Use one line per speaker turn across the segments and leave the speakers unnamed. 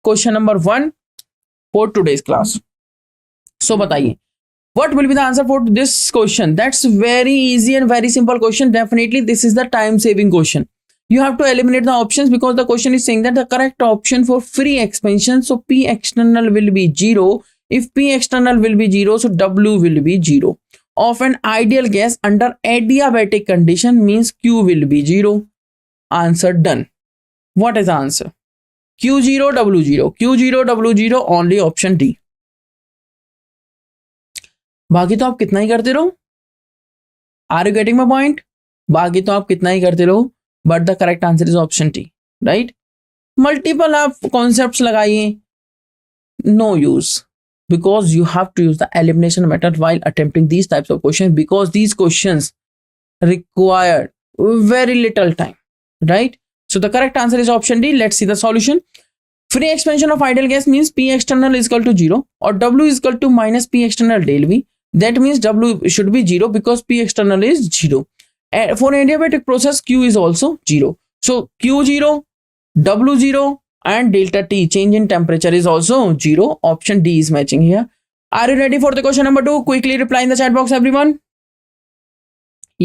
Question number 1 for today's class. So बताइए what will be the answer for this question? That's very easy and very simple question. Definitely this is the time saving question. You have to eliminate the options because the question is saying that the correct option for free expansion, so P external will be 0. If P external will be 0, so W will be 0 of an ideal gas under adiabatic condition means Q will be 0. Answer done. What is the answer? Q0 W0, Q0 W0, only option D. बाकी तो आप कितना ही करते रहो, are you getting my point? बाकी तो आप कितना ही करते रहो, but the correct answer is option T, right? Multiple आप कॉन्सेप्ट्स लगाइए, no use, because you have to use the elimination method while attempting these types of questions, because these questions require very little time, right? So the correct answer is option D. Let's see the solution. Free expansion of ideal gas means P external is equal to 0 or W is equal to minus P external del V. That means W should be 0 because P external is 0. For adiabatic process, Q is also 0. So Q0, W0 and delta T, change in temperature, is also 0. Option D is matching here. Are you ready for the question number 2? Quickly reply in the chat box, everyone.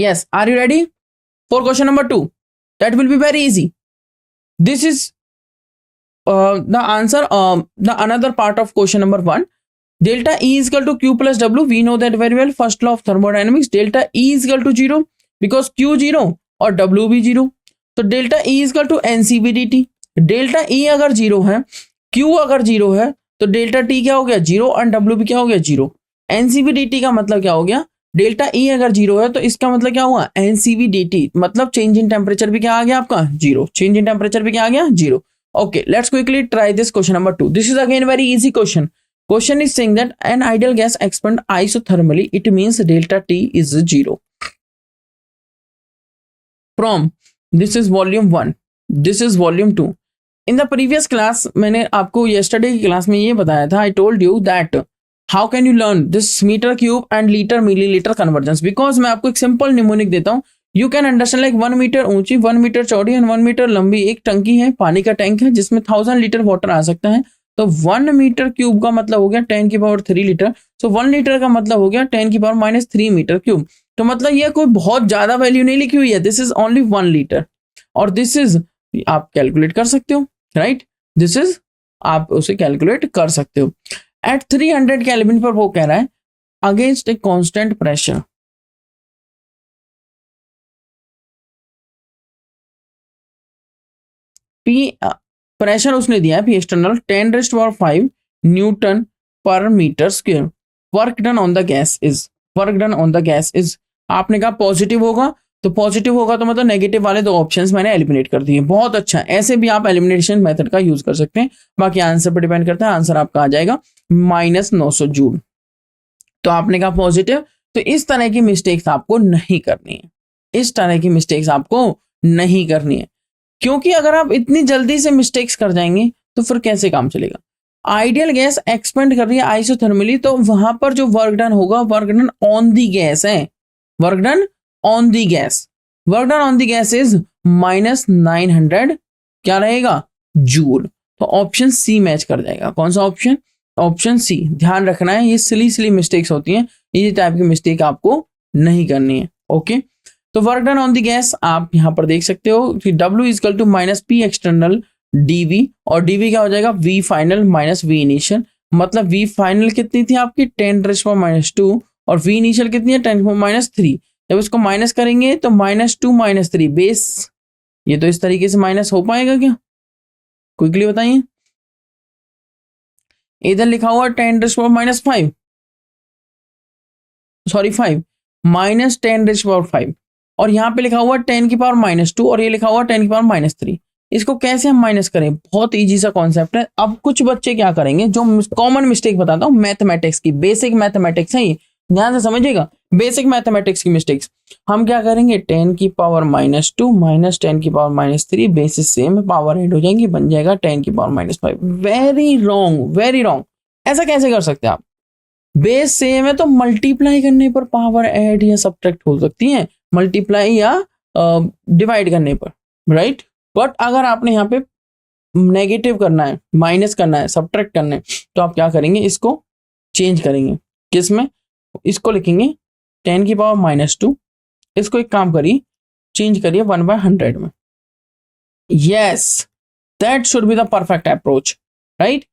Yes, are you ready for question number 2? That will be very easy. This is the answer, the another part of question number 1. Delta E is equal to Q plus W. We know that very well. First law of thermodynamics. Delta E is equal to 0 because Q 0 और W भी 0. तो delta E is equal to NCV dt. Delta E अगर 0 है, Q अगर 0 है, तो delta T क्या हो गया? 0 और W भी क्या हो गया? 0. NCV dt का मतलब क्या हो गया? डेल्टा E अगर 0 है तो इसका मतलब क्या हुआ? NCV dt, मतलब चेंज इन टेम्परेचर भी क्या आ गया आपका? 0. चेंज इन टेम्परेचर भी क्या आ गया? 0. Okay, let's quickly try this question number 2. This is again very easy question. Question is saying that an ideal gas expand isothermally. It means delta T is 0. From this is volume 1. This is volume 2. In the previous class, मैंने आपको yesterday की class में ये बताया था. I told you that how can you learn this meter cube and liter milliliter conversions? Because मैं आपको एक simple mnemonic देता हूँ. You can understand like 1 metre ऊंची, 1 मीटर चौड़ी एंड 1 मीटर लंबी एक टंकी है, पानी का टैंक है जिसमें 1000 लीटर वाटर आ सकता है. तो 1 मीटर क्यूब का मतलब हो गया 10 की पावर 3 लीटर. सो 1 लीटर का मतलब हो गया 10 की पावर माइनस 3 मीटर क्यूब. तो मतलब ये कोई बहुत ज्यादा वैल्यू नहीं लिखी हुई है. दिस इज ओनली 1 लीटर और दिस इज आप कैलकुलेट कर सकते हो, राइट? दिस इज आप उसे कैलकुलेट कर सकते हो. एट 300 केल्विन पर वो कह रहा है against a constant pressure. P pressure उसने दिया है, P external 10⁵ newton per metre square. Work done on the gas is, work done on the gas is, आपने कहा पॉजिटिव होगा, तो पॉजिटिव होगा तो मतलब नेगेटिव वाले 2 ऑप्शंस मैंने एलिमिनेट कर दिए. बहुत अच्छा, ऐसे भी आप एलिमिनेशन मेथड का यूज कर सकते हैं. बाकी आंसर पर डिपेंड करता है. आंसर आपका आ जाएगा -900 जूल. तो आपने कहा पॉजिटिव, तो इस तरह की मिस्टेक्स आपको नहीं करनी है. इस तरह की मिस्टेक्स आपको नहीं करनी है, क्योंकि अगर आप इतनी जल्दी से मिस्टेक्स कर जाएंगे तो फिर कैसे काम चलेगा. आइडियल गैस एक्सपेंड कर रही है आइसोथर्मली, तो वहां पर जो वर्क डन होगा, work done on the gas है, work done on the gas, work done on the gas is -900 क्या रहेगा? जूल. तो ऑप्शन सी मैच कर जाएगा. कौन सा ऑप्शन? Option C. ध्यान रखना है, ये सिली मिस्टेक्स होती हैं, ये टाइप की मिस्टेक आपको नहीं करनी है. ओके, तो work done on the gas आप यहां पर देख सकते हो कि W is equal to minus P external dV, और dV क्या हो जाएगा? V final minus V initial. मतलब V फाइनल कितनी थी आपकी? 10⁻⁻2 और V इनिशियल कितनी है? 10⁻3. जब इसको माइनस करेंगे तो -2 -3 बेस, ये तो इस तरीके से माइनस हो पाएगा क्या? क्विकली बताइए. इधर लिखा हुआ 10⁻5, सॉरी 5 -10⁻5, और यहाँ पे लिखा हुआ 10 की पावर -2 और ये लिखा हुआ 10 की पावर -3. इसको कैसे हम माइनस करें? बहुत इजी सा कॉन्सेप्ट है. अब कुछ बच्चे क्या करेंगे, जो कॉमन मिस्टेक बताता हूँ मैथमेटिक्स की, बेसिक मैथमेटिक्स है ये, ध्यान से समझिएगा. बेसिक मैथमेटिक्स की मिस्टेक्स हम क्या करेंगे? 10 की पावर -2 माइनस 10 की power -3 basis same, power add हो जाएंगी, बन जाएगा 10 की power -5. Very wrong, very wrong. ऐसा कैसे कर सकते हैं आप? बेस सेम है तो मल्टीप्लाई करने पर पावर ऐड या सब्ट्रैक्ट हो सकती है, मल्टीप्लाई या डिवाइड करने पर, राइट? बट अगर आपने यहाँ पे नेगेटिव करना है, माइनस करना है, सब्ट्रैक्ट करना है, तो आप क्या करेंगे, इसको चेंज करेंगे किस में, इसको लिखेंगे 10⁻²। इसको एक काम करिए, चेंज करिए 1/100 में। Yes, that should be the perfect approach, right.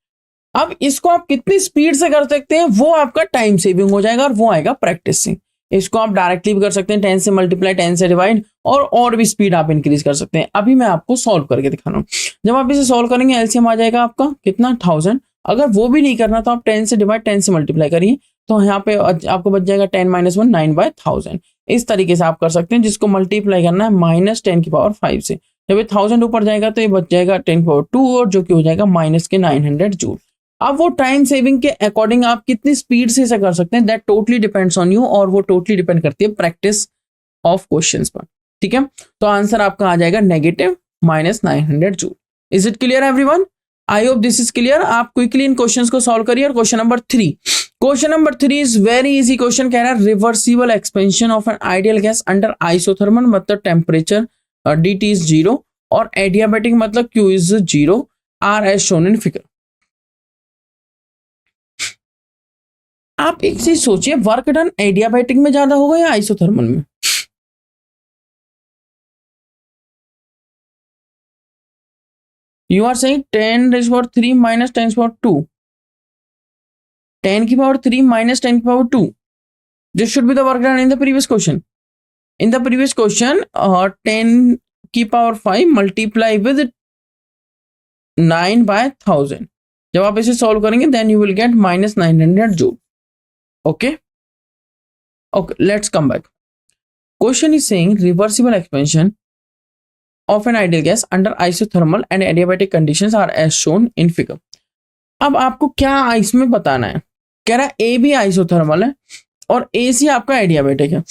अब इसको आप कितनी स्पीड से कर सकते हैं, वो आपका टाइम सेविंग हो जाएगा और वो आएगा प्रैक्टिस से। इसको आप डायरेक्टली भी कर सकते हैं, 10 से मल्टीप्लाई, 10 से डिवाइड, और भी स्पीड आप इंक्रीज कर सकते हैं। अभी मैं आपको सॉल्व करके दिखा रहा हूँ। जब आप इसे सॉल्व करेंगे, एलसीएम आ जाएगा आपका कितना, 1000। अगर वो भी नहीं करना तो आप 10 से डिवाइड, 10 से मल्टीप्लाई करिए, तो यहाँ पे आपको बच जाएगा 10 - 1 9/1000। इस तरीके से आप कर सकते हैं, जिसको मल्टीप्लाई करना है -10⁵ से। जब ये 1000 ऊपर जाएगा तो ये बच जाएगा 10⁻², और जो कि हो जाएगा -900 जूल। अब वो टाइम सेविंग के अकॉर्डिंग आप कितनी स्पीड से इसे कर सकते हैं, that totally depends on you, और वो टोटली डिपेंड करती है प्रैक्टिस ऑफ क्वेश्चंस पर, ठीक है। तो आंसर आपका आ जाएगा -900 joule. Is it clear everyone? I hope this is clear. आप क्विकली इन क्वेश्चंस को सॉल्व करिए। और question number 3, question number 3 is very easy question. कह रहा है reversible expansion of an ideal gas under isothermal, मतलब टेम्परेचर dt इज 0 और एडियाबैटिक मतलब Q is 0 or as shown in figure. आप एक चीज सोचिए, वर्क डन एडियाबैटिक में ज्यादा होगा या आइसोथर्मल में? You are saying 10⁻³ - 10⁻², 10⁻³ - 10⁻²। This should be the work done in the previous question. In the previous question, 10⁵ multiply with 9/1000. जब आप इसे सॉल्व करेंगे, then you will get -900 joule. Okay, let's come back. Question is saying reversible expansion of an ideal gas under isothermal and adiabatic conditions are as shown in figure. अब आपको क्या इसमें बताना है? कह रहा है ए भी आइसोथर्मल है और ए सी आपका एडियाबैटिक है।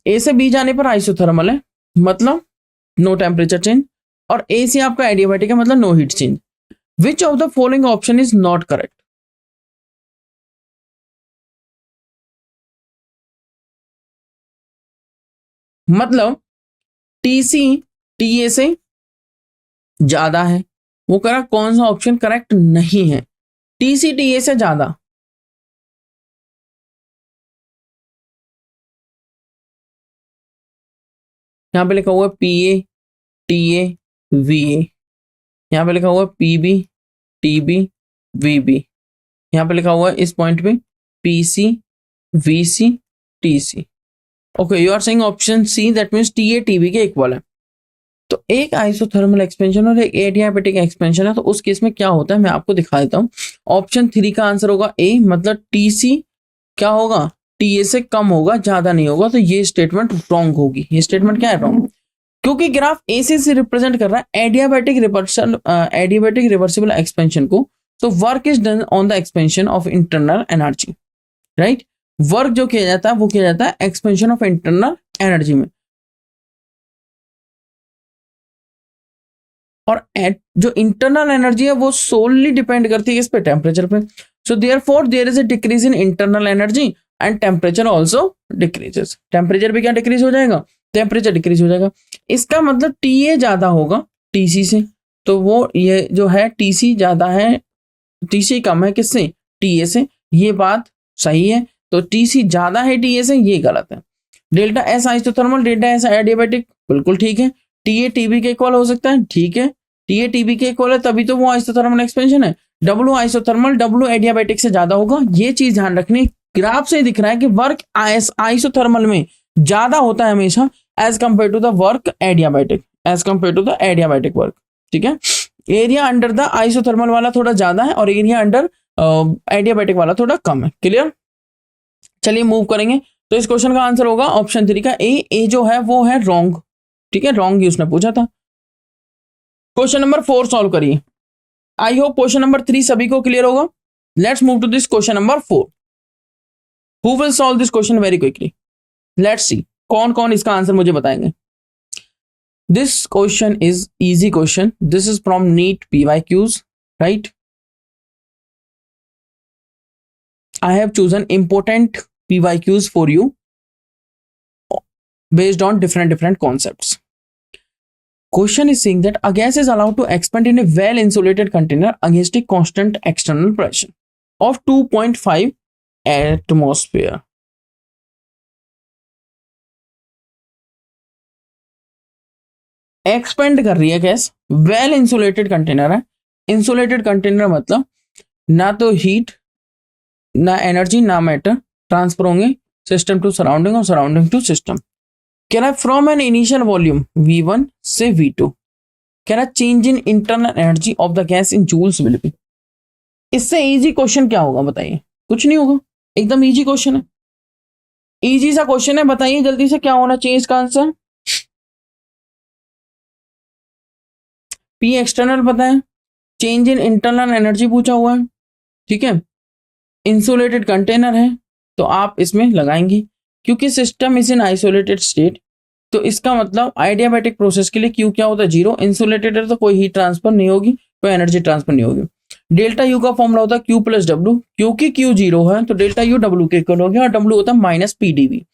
ए से बी जाने पर आइसोथर्मल है, मतलब नो टेम्परेचर चेंज, और ए सी आपका एडियाबैटिक है, मतलब no heat change. Which of the following option is not correct? मतलब टीसी टीए से ज्यादा है, वो कह रहा कौन सा ऑप्शन करेक्ट नहीं है? टीसी टीए से ज्यादा, यहां पे लिखा हुआ है पीए टीए वीए, यहां पे लिखा हुआ है पीबी टीबी वीबी, यहां पे लिखा हुआ है इस पॉइंट पे PC VC TC. Okay, you are saying option C, that means TA TB के इक्वल है। तो एक आइसोथर्मल एक्सपेंशन और एक एडियाबैटिक एक्सपेंशन है, तो उस केस में क्या होता है मैं आपको दिखा देता हूं। ऑप्शन 3 का आंसर होगा ए, मतलब टीसी क्या होगा, टीए से कम होगा, ज्यादा नहीं होगा। तो ये स्टेटमेंट रॉन्ग होगी। ये स्टेटमेंट क्या है, रॉन्ग, क्योंकि ग्राफ एसी से रिप्रेजेंट कर रहा है एडियाबैटिक रिवर्सिबल एक्सपेंशन को। तो work is done on the expansion of internal energy, right. Work जो किया जाता है वो किया जाता है एक्सपेंशन ऑफ इंटरनल एनर्जी में, और जो इंटरनल एनर्जी है वो सोलली डिपेंड करती है इस पे, टेम्परेचर पे। So therefore there is a decrease in internal energy and temperature also decreases. Temperature भी क्या डिक्रीज हो जाएगा, टेम्परेचर डिक्रीज हो जाएगा। इसका मतलब टीए ज्यादा होगा टीसी से, तो वो ये जो है टीसी ज्यादा है, टीसी कम है किससे, टीए से। ये बात सही है, तो टीसी ज्यादा है टीए से, ये गलत है। Delta S isothermal, delta S adiabatic, बिल्कुल ठीक है। टीए टीबी के इक्वल हो सकता है, ठीक है। टीए टीबी के इक्वल है तभी तो वो आइसोथर्मल एक्सपेंशन है। डब्ल्यू आइसोथर्मल डब्ल्यू एडियाबैटिक से ज्यादा होगा, ये चीज ध्यान रखनी। ग्राफ से दिख रहा है कि वर्क आइसोथर्मल में ज्यादा होता है हमेशा as compare to the work adiabatic, as compare to the adiabatic work, ठीक है। एरिया अंडर द आइसोथर्मल वाला थोड़ा ज्यादा है और एरिया अंडर एडियाबैटिक वाला थोड़ा कम है। क्लियर? चलिए मूव करेंगे। तो इस क्वेश्चन का आंसर होगा ऑप्शन 3 का ए। ए जो है वो है रॉन्ग, ठीक है, रॉन्ग ही उसने पूछा था। क्वेश्चन नंबर 4 सॉल्व करिए। आई होप क्वेश्चन नंबर 3 सभी को क्लियर होगा। Let's move to this question number 4। Who will solve this question very quickly? Let's see कौन कौन इसका आंसर मुझे बताएंगे। This question is easy question, this is from NEET PYQs, right. I have chosen important PYQs for you based on different concepts. Question is saying that a gas is allowed to expand in a well-insulated container against a constant external pressure of 2.5 atmosphere. Expand कर रही है gas, well insulated container है. Insulated container मतलब ना तो heat, ना energy, ना matter transfer होंगे सिस्टम टू सराउंडिंग और सराउंडिंग टू सिस्टम. कह रहा है from an initial volume V1 से V2, कह रहा है change in internal energy of the gas in joules will be. इससे इजी क्वेश्चन क्या होगा बताइए? कुछ नहीं होगा, एकदम इजी क्वेश्चन है, इजी सा क्वेश्चन है. बताइए जल्दी से क्या होना चाहिए इसका आंसर? पी एक्सटर्नल पता है, चेंज इन इंटरनल एनर्जी पूछा हुआ है, ठीक है. इंसुलेटेड कंटेनर है तो आप इसमें लगाएंगे, क्योंकि system is in isolated state, तो इसका मतलब आइडियाबैटिक प्रोसेस के लिए क्यू क्या होता है? जीरो. इंसुलेटेड है तो कोई हीट ट्रांसफर नहीं होगी, कोई एनर्जी ट्रांसफर नहीं होगी. डेल्टा यू का फॉर्मूला होता है क्यू प्लस डब्ल्यू, क्योंकि क्यू जीरो है तो डेल्टा यू डब्ल्यू के इक्वल हो गया, और डब्ल्यू होता है माइनस पी डीवी.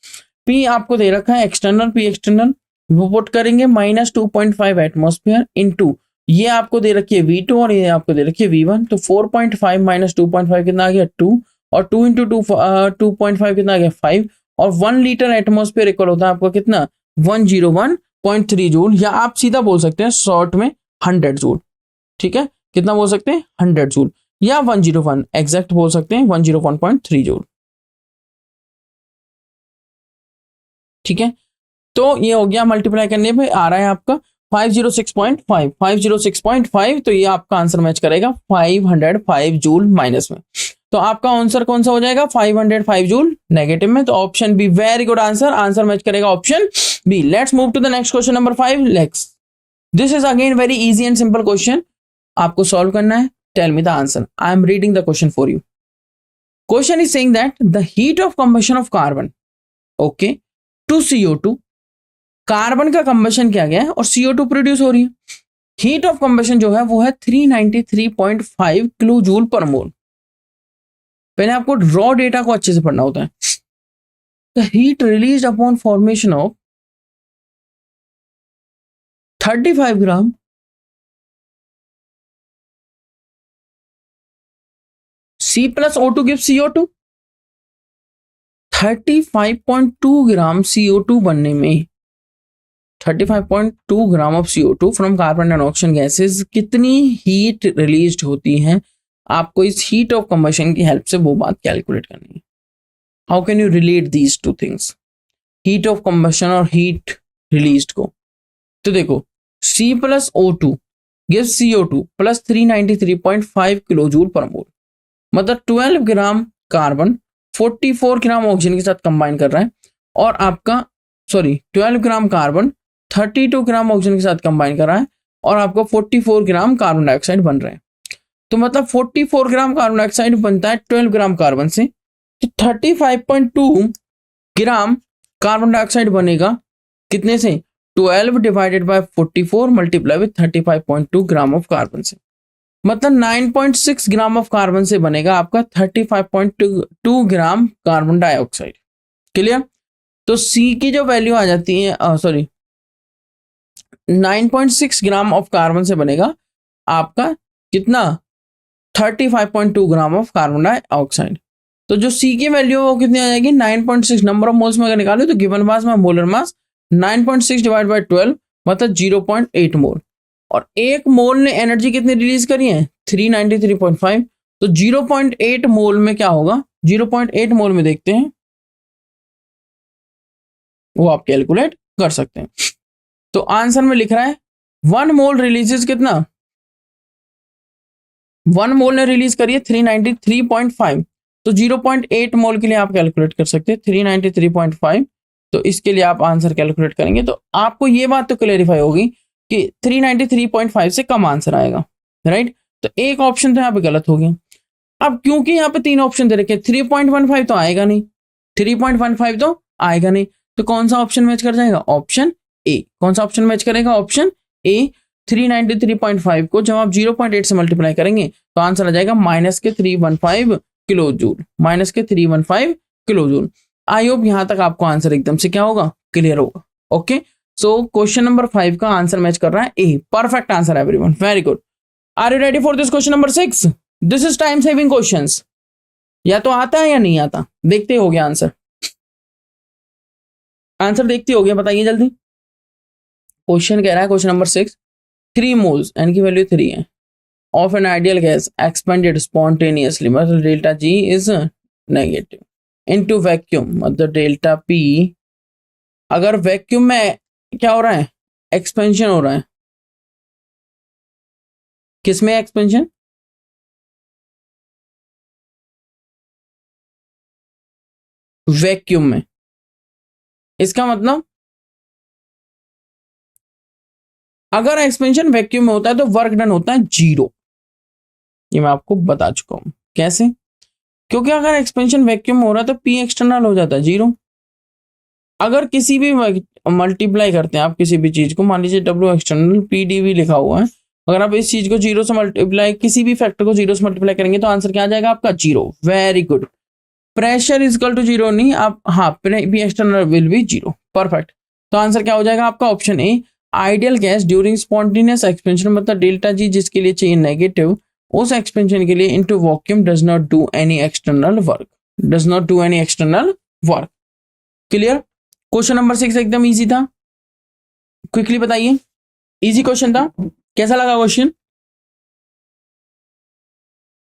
पी आपको दे रखा है एक्सटर्नल, पी एक्सटर्नल वो पुट करेंगे माइनस 2.5 एटमोस्फेयर इनटू ये आपको दे रखी है V2 और ये आपको दे रखी है V1, तो 4.5 माइनस 2.5 कितना आ गया? 2, और 2 इंटू 2.5 कितना आ गया? 5, और 1 लीटर एटमोस्फेयर इक्वल होता है आपका कितना? 101.3 जूल, या आप सीधा बोल सकते हैं शॉर्ट में 100 जूल. ठीक है, कितना बोल सकते हैं? 100 जूल, या 101 एग्जैक्ट बोल सकते हैं 101.3 जूल. ठीक है, तो ये हो गया. मल्टीप्लाई करने पे आ रहा है आपका 506.5, 506.5, तो ये आपका आंसर मैच करेगा 505 जूल माइनस में. तो आपका आंसर कौन सा हो जाएगा? 505 जूल नेगेटिव में. तो option B, very good answer. Answer match करेगा option B. Let's move to the next question number 5. Let's, this is again very easy and simple question. आपको सॉल्व करना है. Tell me the answer. I am reading the question for you. Question is saying that the heat of combustion of carbon, okay, to CO2. Carbon का combustion किया गया है और CO2 produce हो रही है. हीट ऑफ कंबशन जो है वो है 393.5 किलो जूल पर मोल. पहले आपको रॉ डेटा को अच्छे से पढ़ना होता है. The heat release upon formation of 35 gram C plus O2 give CO2. 35.2 gram CO2 बनने में 35.2 gram of CO2 from carbon and oxygen gases कितनी हीट रिलीज होती है? आपको इस हीट ऑफ कंबशन की हेल्प से वो बात कैलकुलेट करनी है. How can you relate these two things, heat of combustion और हीट रिलीज को? तो देखो, C plus O2 gives CO2 plus 393.5 kilo joule पर मोल, मतलब 12 ग्राम कार्बन 44 ग्राम ऑक्सीजन के साथ कंबाइन कर रहा है, और आपका 12 ग्राम कार्बन 32 ग्राम ऑक्सीजन के साथ कंबाइन कर रहा है, और आपको 44 ग्राम कार्बन डाइऑक्साइड बन रहे हैं. तो मतलब 44 ग्राम कार्बन डाइऑक्साइड बनता है 12 ग्राम कार्बन से, तो 35.2 ग्राम कार्बन डाइऑक्साइड बनेगा कितने से? 12 divided by 44 multiply with 35.2 gram of carbon से, मतलब 9.6 ग्राम ऑफ कार्बन से बनेगा आपका 35.2 ग्राम कार्बन डाइऑक्साइड. क्लियर? तो C की जो वैल्यू आ जाती है 9.6 ग्राम ऑफ कार्बन से बनेगा आपका कितना? 35.2 ग्राम ऑफ कार्बन डाइऑक्साइड. तो जो C की वैल्यू वो कितनी आ जाएगी? 9.6. नंबर ऑफ मोल्स में अगर निकालो तो गिवन मास में मोलर मास 9.6 डिवाइड बाय 12 मतलब 0.8 मोल, और एक मोल ने एनर्जी कितनी रिलीज करी है? 393.5. तो 0.8 मोल में क्या होगा? 0.8 मोल में देखते हैं, वो आप कैलकुलेट कर सकते हैं. तो आंसर में लिख रहा है 1 मोल रिलीजेस कितना? 1 मोल ने रिलीज करी है 393.5, तो 0.8 मोल के लिए आप कैलकुलेट कर सकते हैं 393.5. तो इसके लिए आप आंसर कैलकुलेट करेंगे तो आपको ये बात तो क्लेरिफाई होगी कि 393.5 से कम आंसर आएगा, राइट? तो एक ऑप्शन तो यहाँ पे गलत हो गया. अब क्योंकि यहाँ पे 3 ऑप्शन दे रखे, 3.15 तो आएगा नहीं, 3.15 तो आएगा नहीं, तो कौन सा ऑप्शन मैच कर जाएगा? Option A. कौन सा ऑप्शन मैच करेगा? Option A. 393.5 को जब आप 0.8 से मल्टीप्लाई करेंगे तो आंसर आ जाएगा माइनस के 315 किलो जूल, माइनस के 315 किलो जूल. आई होप यहां तक आपको आंसर एकदम से क्या होगा? क्लियर होगा. ओके, सो क्वेश्चन नंबर 5 का आंसर मैच कर रहा है A. Perfect answer everyone, very good. Are you ready for this question number 6? This is time saving questions. या तो आता है या नहीं आता, देखते हो गया आंसर। आंसर देखते हो गया, बताइए जल्दी। क्वेश्चन कह रहा है क्वेश्चन नंबर 6, 3 मोल्स एन की वैल्यू 3 है of an ideal gas expanded spontaneously, मतलब delta G is negative, into vacuum, मतलब डेल्टा पी। अगर वैक्यूम में क्या हो रहा है, एक्सपेंशन हो रहा है, किसमें एक्सपेंशन, वैक्यूम में। इसका मतलब अगर एक्सपेंशन वैक्यूम में होता है तो वर्क डन होता है 0। ये मैं आपको बता चुका हूं कैसे, क्योंकि अगर एक्सपेंशन वैक्यूम हो रहा है तो पी एक्सटर्नल हो जाता है 0। अगर किसी भी मल्टीप्लाई करते हैं आप किसी भी चीज को, मान लीजिए W external P D V लिखा हुआ है, अगर आप इस चीज को 0 से मल्टीप्लाई, किसी भी फैक्टर को 0 से मल्टीप्लाई करेंगे तो आंसर क्या आ जाएगा आपका 0। Very good. Pressure is equal to 0 नहीं, आप हाँ P external will be 0। Perfect. तो आंसर क्या हो जाएगा आपका option A, ideal gas during spontaneous expansion, मतलब डेल्टा जी जिसके लिए चाहिए नेगेटिव, उस एक्सपेंशन के लिए into vacuum does not do any external work, does not do any external work. Clear? Question number 6 एकदम इजी था, क्विकली बताइए। इजी क्वेश्चन था, कैसा लगा क्वेश्चन?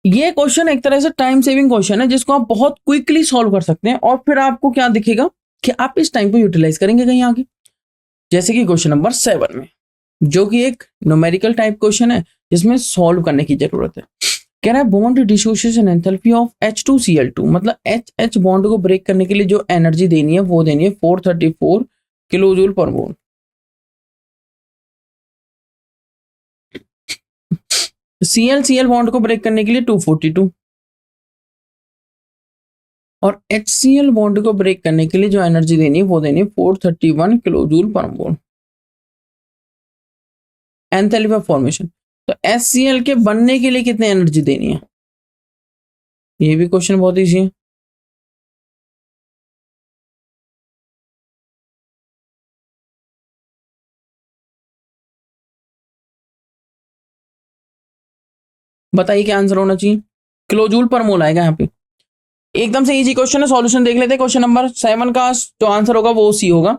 ये क्वेश्चन एक तरह से टाइम सेविंग क्वेश्चन है जिसको आप बहुत क्विकली सॉल्व कर सकते हैं, और फिर आपको क्या दिखेगा कि आप इस टाइम को यूटिलाइज करेंगे कहीं आगे। जैसे कि क्वेश्चन नंबर 7 में, जो कि एक न्यूमेरिकल टाइप क्वेश्चन है जिसमें सॉल्व करने की जरूरत है। कह रहा है bond dissociation enthalpy of H2Cl2, मतलब H बॉन्ड को ब्रेक करने के लिए जो एनर्जी देनी है वो देनी है 434 किलो जूल पर मोल। Cl बॉन्ड को ब्रेक करने के लिए 242, और HCl बॉन्ड को ब्रेक करने के लिए जो एनर्जी देनी है वो देनी है 431 किलो जूल पर मोल। एंथैल्पी ऑफ फॉर्मेशन, तो HCl के बनने के लिए कितनी एनर्जी देनी है, ये भी क्वेश्चन बहुत इजी है। बताइए क्या आंसर होना चाहिए, किलो जूल पर मोल आएगा यहाँ पे। एकदम से इजी क्वेश्चन है, सॉल्यूशन देख लेते हैं। क्वेश्चन नंबर 7 का जो आंसर होगा वो सी होगा।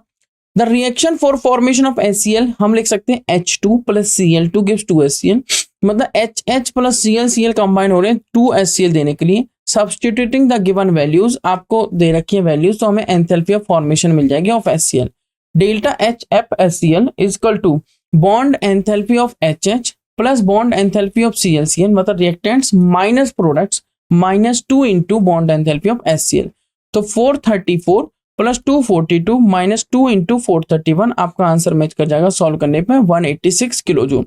The reaction for formation of HCl हम लिख सकते हैं H2 plus Cl2 gives 2 HCl, मतलब HH प्लस Cl कंबाइन हो रहे हैं 2 HCl देने के लिए। सब्सटीट्यूटिंग द गिवन वैल्यूज, आपको दे रखी है वैल्यूज, तो हमें एंथैल्पी ऑफ फॉर्मेशन मिल जाएगी of HCl। Delta HF HCl is equal to bond enthalpy of HH plus bond enthalpy of ClCl, मतलब reactants minus products minus 2 into bond enthalpy of HCl। तो 434 plus 242 minus 2 into 431, आपका answer match कर जाएगा solve करने पे 186 kilo joule.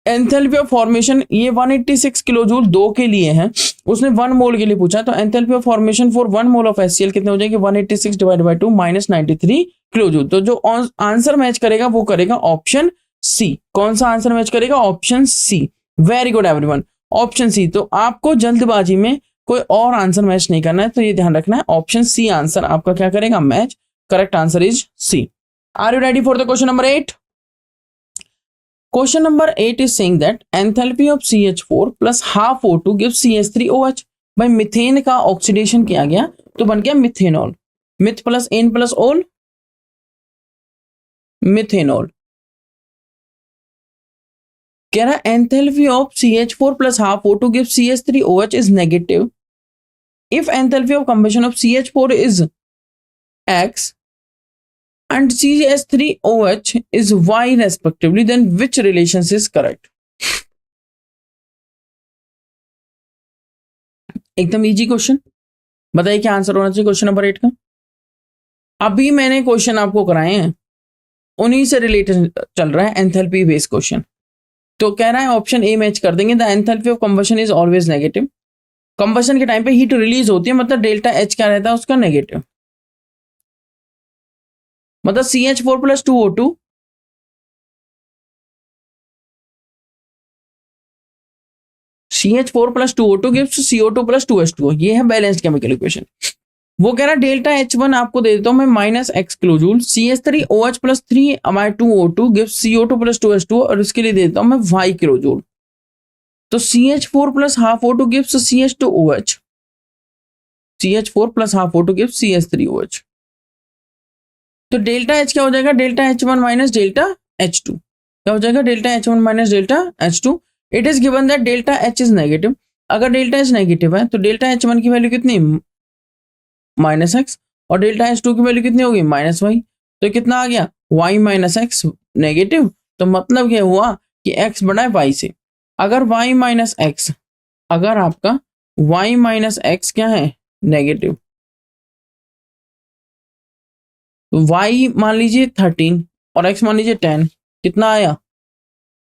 Enthalpy of formation, ये 186 kilo joule 2 के लिए है, उसने 1 मोल के लिए पूछा, तो enthalpy of formation for 1 mole of HCl कितने हो जाएगी, 186 divided by 2 minus 93 kilo joule. तो जो आंसर मैच करेगा वो करेगा ऑप्शन सी। कौन सा आंसर मैच करेगा, option C. Very good everyone, option C. तो आपको जल्दबाजी में कोई और आंसर मैच नहीं करना है, तो ये ध्यान रखना है, ऑप्शन सी आंसर आपका क्या करेगा, match. Correct answer is C. Are you ready for the question number 8? Question number 8 is saying that enthalpy of CH4 plus half O2 gives CH3OH। भाई मिथेन का ऑक्सीडेशन किया गया तो बन गया methanol, meth plus an plus ol, methanol. कह रहा है enthalpy of CH4 plus half O2 gives CH3OH is negative. If enthalpy of combustion of CH4 is X and CH3OH is Y respectively, then which relations is correct? एकदम easy question, बताइए क्या answer होना चाहिए question number 8 का। अभी मैंने question आपको कराए हैं, उन्हीं से रिलेटेड चल रहा है, एंथैल्पी बेस्ड क्वेश्चन। तो कह रहा है ऑप्शन ए मैच कर देंगे, the enthalpy of combustion is always negative. Combustion के टाइम पे हीट रिलीज होती है, मतलब डेल्टा H क्या रहता है उसका, नेगेटिव। मतलब CH4 plus 2O2 CH4 plus 2O2 gives CO2 plus 2H2O। ये है बैलेंस्ड केमिकल इक्वेशन। वो कह रहा है डेल्टा H1 आपको दे देता हूं मैं minus x kilo joule, CH3OH plus 3 Mi2O2 gives CO2 plus 2H2 और इसके लिए दे देता हूं मैं y किलो जूल। तो CH4 plus half O2 gives CH2OH, CH4 plus half O2 gives CH3OH। तो डेल्टा H क्या हो जाएगा, delta H1 minus delta H2 क्या हो जाएगा, delta H1 minus delta H2। It is given that delta H is negative. अगर delta H negative है तो डेल्टा H1 की वैल्यू कितनी, माइनस एक्स, और डेल्टा H2 की वैल्यू कितनी होगी, माइनस वाई। तो कितना आ गया, y माइनस एक्स नेगेटिव। तो मतलब क्या हुआ कि x बड़ा है y से। अगर y माइनस एक्स, अगर आपका y माइनस एक्स क्या है, नेगेटिव, तो y मान लीजिए 13 और x मान लीजिए 10, कितना आया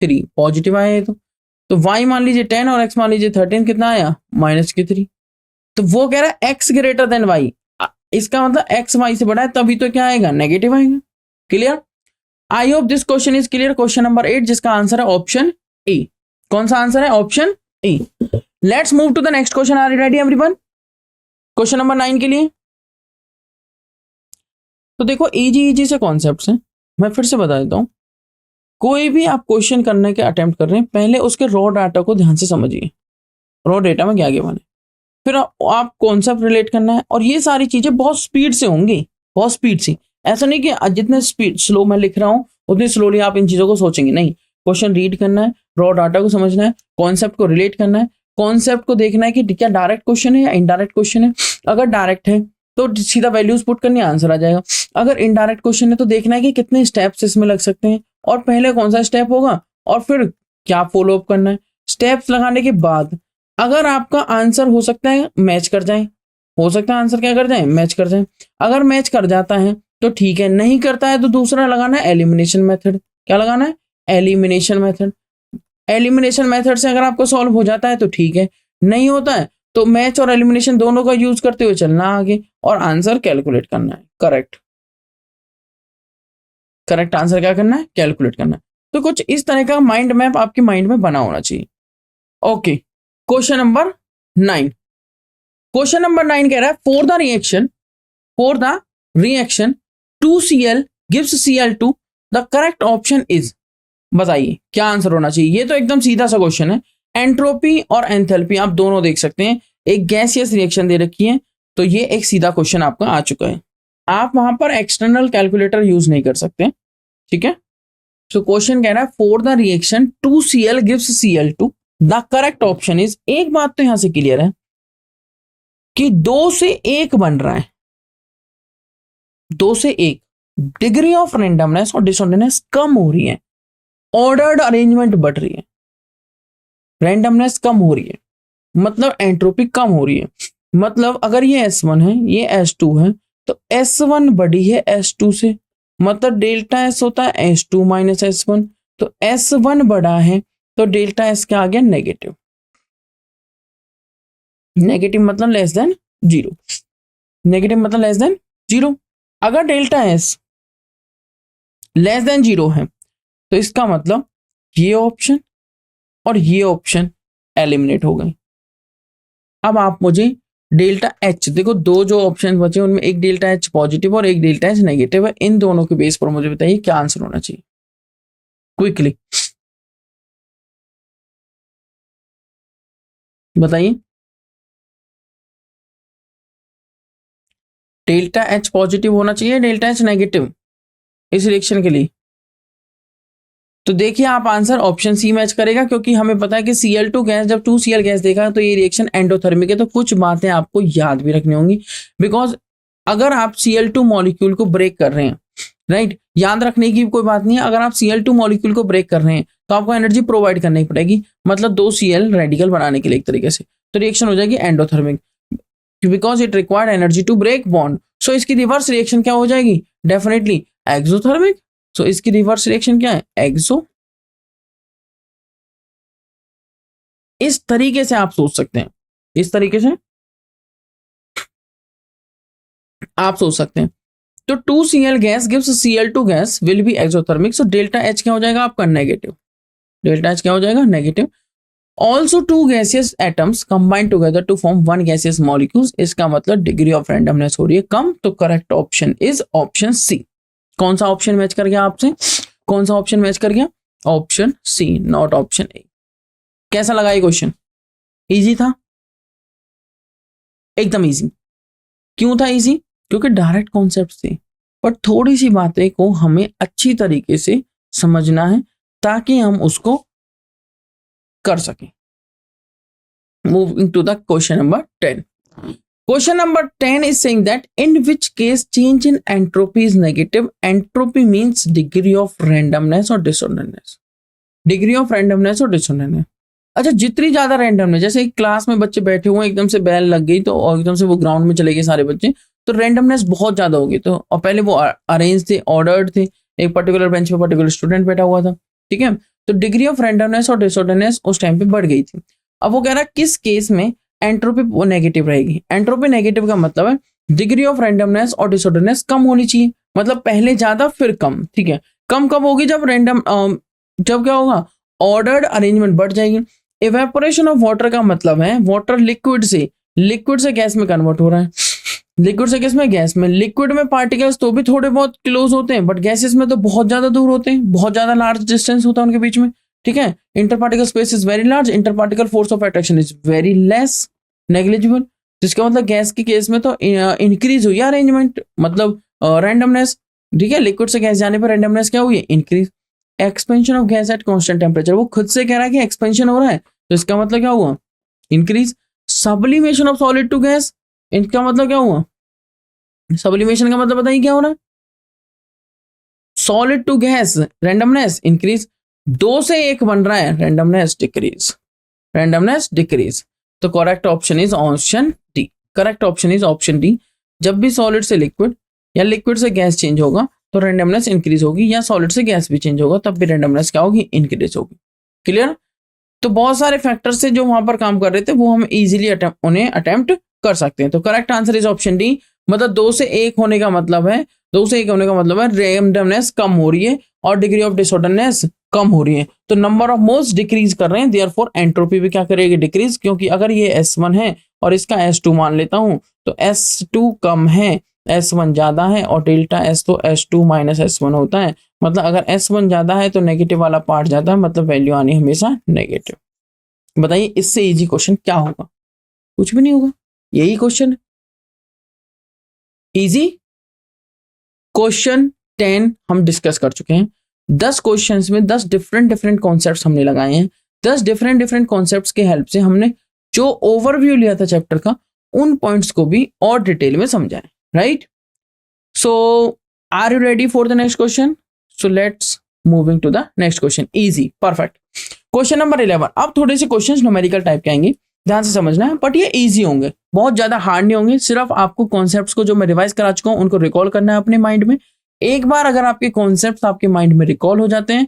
3, पॉजिटिव आया ये तो y मान लीजिए 10 और x मान लीजिए 13, कितना आया माइनस के 3। तो वो कह रहा है x ग्रेटर देन y, इसका मतलब x y से बड़ा है, तभी तो क्या आएगा, नेगेटिव आएगा। Clear? I hope this question is clear. Question number 8 जिसका आंसर है ऑप्शन ए। कौन सा आंसर है, option A. Let's move to the next question. Are you ready everyone? Question number 9 के लिए तो देखो इजी से कॉन्सेप्ट्स हैं, मैं फिर से बता देता हूं। कोई भी आप क्वेश्चन करने के अटेम्प्ट कर रहे हैं, पहले उसके रॉ डाटा को ध्यान से समझिए, रॉ डेटा में क्या गिवन है, फिर आप कॉन्सेप्ट रिलेट करना है। और ये सारी चीजें बहुत स्पीड से होंगी, बहुत स्पीड से। ऐसा नहीं कि जितने स्पीड स्लो मैं लिख रहा हूं उतनी स्लोली आप इन चीजों को सोचेंगे, नहीं। क्वेश्चन रीड करना है, रॉ डाटा को समझना है, कॉन्सेप्ट को रिलेट करना है, कॉन्सेप्ट को देखना है कि क्या डायरेक्ट क्वेश्चन है या इनडायरेक्ट क्वेश्चन है। अगर डायरेक्ट है तो सीधा वैल्यूज पुट करनी, आंसर आ जाएगा। अगर इनडायरेक्ट क्वेश्चन है तो देखना है कि कितने स्टेप्स इसमें लग सकते हैं, और पहले कौन सा स्टेप होगा और फिर क्या फॉलो अप करना है। स्टेप्स लगाने के बाद अगर आपका आंसर हो सकता है मैच कर जाए, हो सकता है आंसर क्या कर जाए, मैच कर जाए। अगर मैच कर जाता है तो ठीक है, नहीं करता है तो दूसरा लगाना है एलिमिनेशन मेथड। क्या लगाना है, एलिमिनेशन मेथड। एलिमिनेशन मेथड से अगर आपको सॉल्व हो जाता है तो ठीक है, नहीं होता है तो मैच और एलिमिनेशन दोनों का यूज करते हुए चलना आगे और आंसर कैलकुलेट करना है। करेक्ट, करेक्ट आंसर क्या करना है, कैलकुलेट करना है। तो कुछ इस तरह का माइंड मैप आपके माइंड में बना होना चाहिए। Okay, question number 9। Question number 9 कह रहा है for the reaction 2Cl gives Cl2 the correct option is. बताइए क्या आंसर होना चाहिए। ये तो एकदम सीधा सा क्वेश्चन है। एंट्रोपी और एंथैल्पी आप दोनों देख सकते हैं, एक गैसियस रिएक्शन दे रखी है, तो ये एक सीधा क्वेश्चन आपका आ चुका है। आप वहां पर एक्सटर्नल कैलकुलेटर यूज नहीं कर सकते, ठीक है। सो क्वेश्चन कह रहा है for the reaction 2Cl gives Cl2 the correct option is. एक बात तो यहां से क्लियर है कि 2 से 1 बन रहा है, 2 से 1 डिग्री ऑफ रेंडमनेस और डिसऑर्डरनेस कम हो रही है, ऑर्डर्ड अरेंजमेंट बढ़ रही है, रेंडमनेस कम हो रही है, मतलब एंट्रोपी कम हो रही है। मतलब अगर ये S1 है, ये S2 है, तो S1 बड़ी है S2 से, मतलब डेल्टा S होता है S2 माइनस S1। तो S1 बड़ा है तो डेल्टा S क्या आ गया, नेगेटिव। नेगेटिव मतलब लेस देन 0, नेगेटिव मतलब लेस देन 0। अगर डेल्टा S लेस देन 0 है तो इसका मतलब ये ऑप्शन और ये ऑप्शन एलिमिनेट हो गए। अब आप मुझे डेल्टा H, देखो दो जो ऑप्शन बचे उनमें एक डेल्टा H पॉजिटिव और एक डेल्टा H नेगेटिव है, इन दोनों के बेस पर मुझे बताइए क्या आंसर होना चाहिए क्विकली बताइए। डेल्टा H पॉजिटिव होना चाहिए, डेल्टा H नेगेटिव इस रिएक्शन के लिए। तो देखिए आप आंसर ऑप्शन सी मैच करेगा, क्योंकि हमें पता है कि Cl2 गैस जब 2Cl गैस देखा तो ये रिएक्शन एंडोथर्मिक है। तो कुछ बातें आपको याद भी रखनी होंगी, बिकॉज अगर आप Cl2 मॉलिक्यूल को ब्रेक कर रहे हैं, राइट, याद रखने की कोई बात नहीं है। अगर आप Cl2 मॉलिक्यूल को ब्रेक कर रहे हैं तो आपको एनर्जी प्रोवाइड करनी पड़ेगी, मतलब 2Cl रेडिकल बनाने के लिए एक तरीके से। तो रिएक्शन हो जाएगी endothermic, because it required energy to break bond. So इसकी रिवर्स रिएक्शन क्या हो जाएगी, डेफिनेटली एक्सोथर्मिक। सो इसकी रिवर्स रिएक्शन क्या है, एक्सो। इस तरीके से आप सोच सकते हैं, इस तरीके से आप सोच सकते हैं। तो 2Cl gas gives Cl2 gas will be exothermic. So delta H क्या हो जाएगा आपका, नेगेटिव। डेल्टा H क्या हो जाएगा, negative. Also to gaseous atoms combine together to form one gaseous molecules, इसका मतलब डिग्री ऑफ रैंडमनेस हो रही है कम, तो correct option is option C. कौन सा ऑप्शन मैच कर गया आपसे, कौन सा ऑप्शन मैच कर गया, option C, not option A. कैसा लगा ये क्वेश्चन, इजी था, एकदम इजी। क्यों था इजी, क्योंकि डायरेक्ट कॉन्सेप्ट थे, पर थोड़ी सी बातें को हमें अच्छी तरीके से समझना है ताकि हम उसको कर सकें। Moving to the question number 10। Question number 10 is saying that in which case change in entropy is negative. Entropy means degree of randomness or disorderness. Degree of randomness or disorderness. अच्छा, जितनी ज्यादा रैंडमनेस, जैसे एक class में बच्चे बैठे हुए एकदम से बेल लग गई तो और एकदम से वो ग्राउंड में चले गए सारे बच्चे, तो रैंडमनेस बहुत ज्यादा होगी। तो और पहले वो अरेंज थे, ऑर्डर्ड थे, एक पर्टिकुलर बेंच पे पर्टिकुलर स्टूडेंट बैठा हुआ था, ठीक है, तो डिग्री ऑफ रैंडमनेस और डिसऑर्डरनेस उस टाइम पे बढ़ गई थी। अब वो कह रहा है किस केस में एंट्रोपी वो नेगेटिव रहेगी। एंट्रोपी नेगेटिव का मतलब है डिग्री ऑफ रैंडमनेस और डिसऑर्डरनेस कम होनी चाहिए, मतलब पहले ज्यादा फिर कम, ठीक है। कम कब होगी, जब रैंडम जब क्या होगा, ऑर्डर्ड अरेंजमेंट बढ़ जाएगी। इवेपोरेशन ऑफ वाटर का मतलब है वाटर लिक्विड से गैस में कन्वर्ट हो रहा है, लिक्विड से गैस में, गैस में लिक्विड में पार्टिकल्स तो भी थोड़े बहुत क्लोज होते हैं, बट गैसेस में तो बहुत ज्यादा दूर होते हैं, बहुत ज्यादा लार्ज डिस्टेंस होता है उनके बीच में, ठीक है। Interparticle space is very large, interparticle force of attraction is very less, negligible, जिसका मतलब गैस के केस में तो इंक्रीज हुई अरेंजमेंट, मतलब रैंडमनेस, ठीक है। लिक्विड से गैस जाने पर रैंडमनेस क्या हुई, increase. Expansion of gas at constant temperature, वो खुद से कह रहा है कि एक्सपेंशन हो रहा है, तो इसका मतलब क्या हुआ, increase. Sublimation of solid to gas, इनका मतलब क्या हुआ, सब्लिमेशन का मतलब बताइए क्या हो रहा है, solid to gas, randomness increase. 2 से 1 बन रहा है, रैंडमनेस डिक्रीज, रैंडमनेस डिक्रीज। तो correct option is option D, correct option is option D. जब भी सॉलिड से लिक्विड या लिक्विड से गैस चेंज होगा तो रैंडमनेस इंक्रीज होगी, या सॉलिड से गैस भी चेंज होगा तब भी रैंडमनेस क्या होगी, इंक्रीज होगी। क्लियर। तो बहुत सारे फैक्टर्स से जो वहां पर काम कर रहे थे वो हम इजीली उन्हें अटेम्प्ट कर सकते हैं। तो correct answer is option D, मतलब 2 से 1 होने का मतलब है, 2 से 1 होने का मतलब है रैंडमनेस कम हो रही है और डिग्री ऑफ डिसऑर्डरनेस कम हो रही है, तो नंबर ऑफ मोल्स डिक्रीज कर रहे हैं, देयरफॉर एंट्रोपी भी क्या करेगी, डिक्रीज। क्योंकि अगर ये S1 है और इसका S2 मान लेता हूं तो S2 कम है, S1 ज्यादा है, और डेल्टा S तो S2 माइनस S1 होता है, मतलब अगर S1 ज्यादा है तो नेगेटिव वाला पार्ट ज्यादा है, मतलब वैल्यू आनी हमेशा नेगेटिव। बताइए इससे इजी क्वेश्चन क्या होगा, कुछ भी नहीं होगा, यही क्वेश्चन इजी। क्वेश्चन 10 हम डिस्कस कर चुके हैं। 10 क्वेश्चंस में 10 डिफरेंट कॉन्सेप्ट्स हमने लगाए हैं। 10 डिफरेंट कॉन्सेप्ट्स के हेल्प से हमने जो ओवरव्यू लिया था चैप्टर का, उन पॉइंट्स को भी और डिटेल में समझा है, right. So are you ready for the next question, so let's moving to the next question. Easy, perfect. Question number 11। अब थोड़े से क्वेश्चन न्यूमेरिकल टाइप के आएंगे, ध्यान से समझना है, बट ये इजी होंगे, बहुत ज्यादा हार्ड नहीं होंगे। सिर्फ आपको कॉन्सेप्ट्स को जो मैं रिवाइज करा चुका हूं उनको रिकॉल करना है अपने माइंड में। एक बार अगर आपके कॉन्सेप्ट्स आपके माइंड में रिकॉल हो जाते हैं,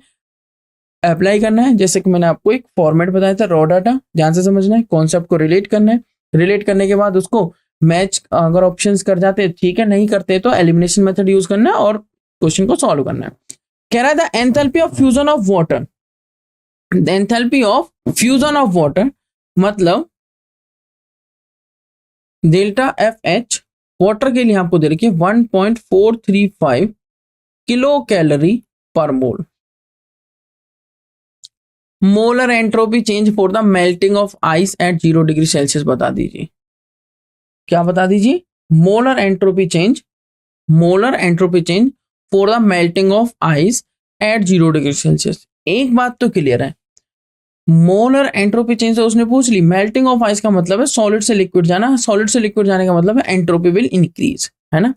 अप्लाई करना है, जैसे कि मैंने आपको एक फॉर्मेट बताया था, रॉ डाटा, ध्यान से समझना है, कॉन्सेप्ट को रिलेट करना है, रिलेट करने के बाद उसको मैच अगर ऑप्शंस कर जाते हैं ठीक है, नहीं करते तो एलिमिनेशन मेथड यूज करना है और क्वेश्चन को सॉल्व करना है। कह रहा था enthalpy of fusion of water, enthalpy of fusion of water मतलब डेल्टा FH वाटर के लिए आपको दे रखी है 1.435 kilo calorie per mole. Molar entropy change for the melting of ice at 0 degree Celsius बता दीजिए, क्या बता दीजिए, molar entropy change for the melting of ice at 0 degree Celsius. एक बात तो क्लियर है, मोलर एंट्रोपी चेंज से उसने पूछ ली, मेल्टिंग ऑफ आइस का मतलब है सॉलिड से लिक्विड जाना, सॉलिड से लिक्विड जाने का मतलब है एंट्रोपी विल इंक्रीज, है ना।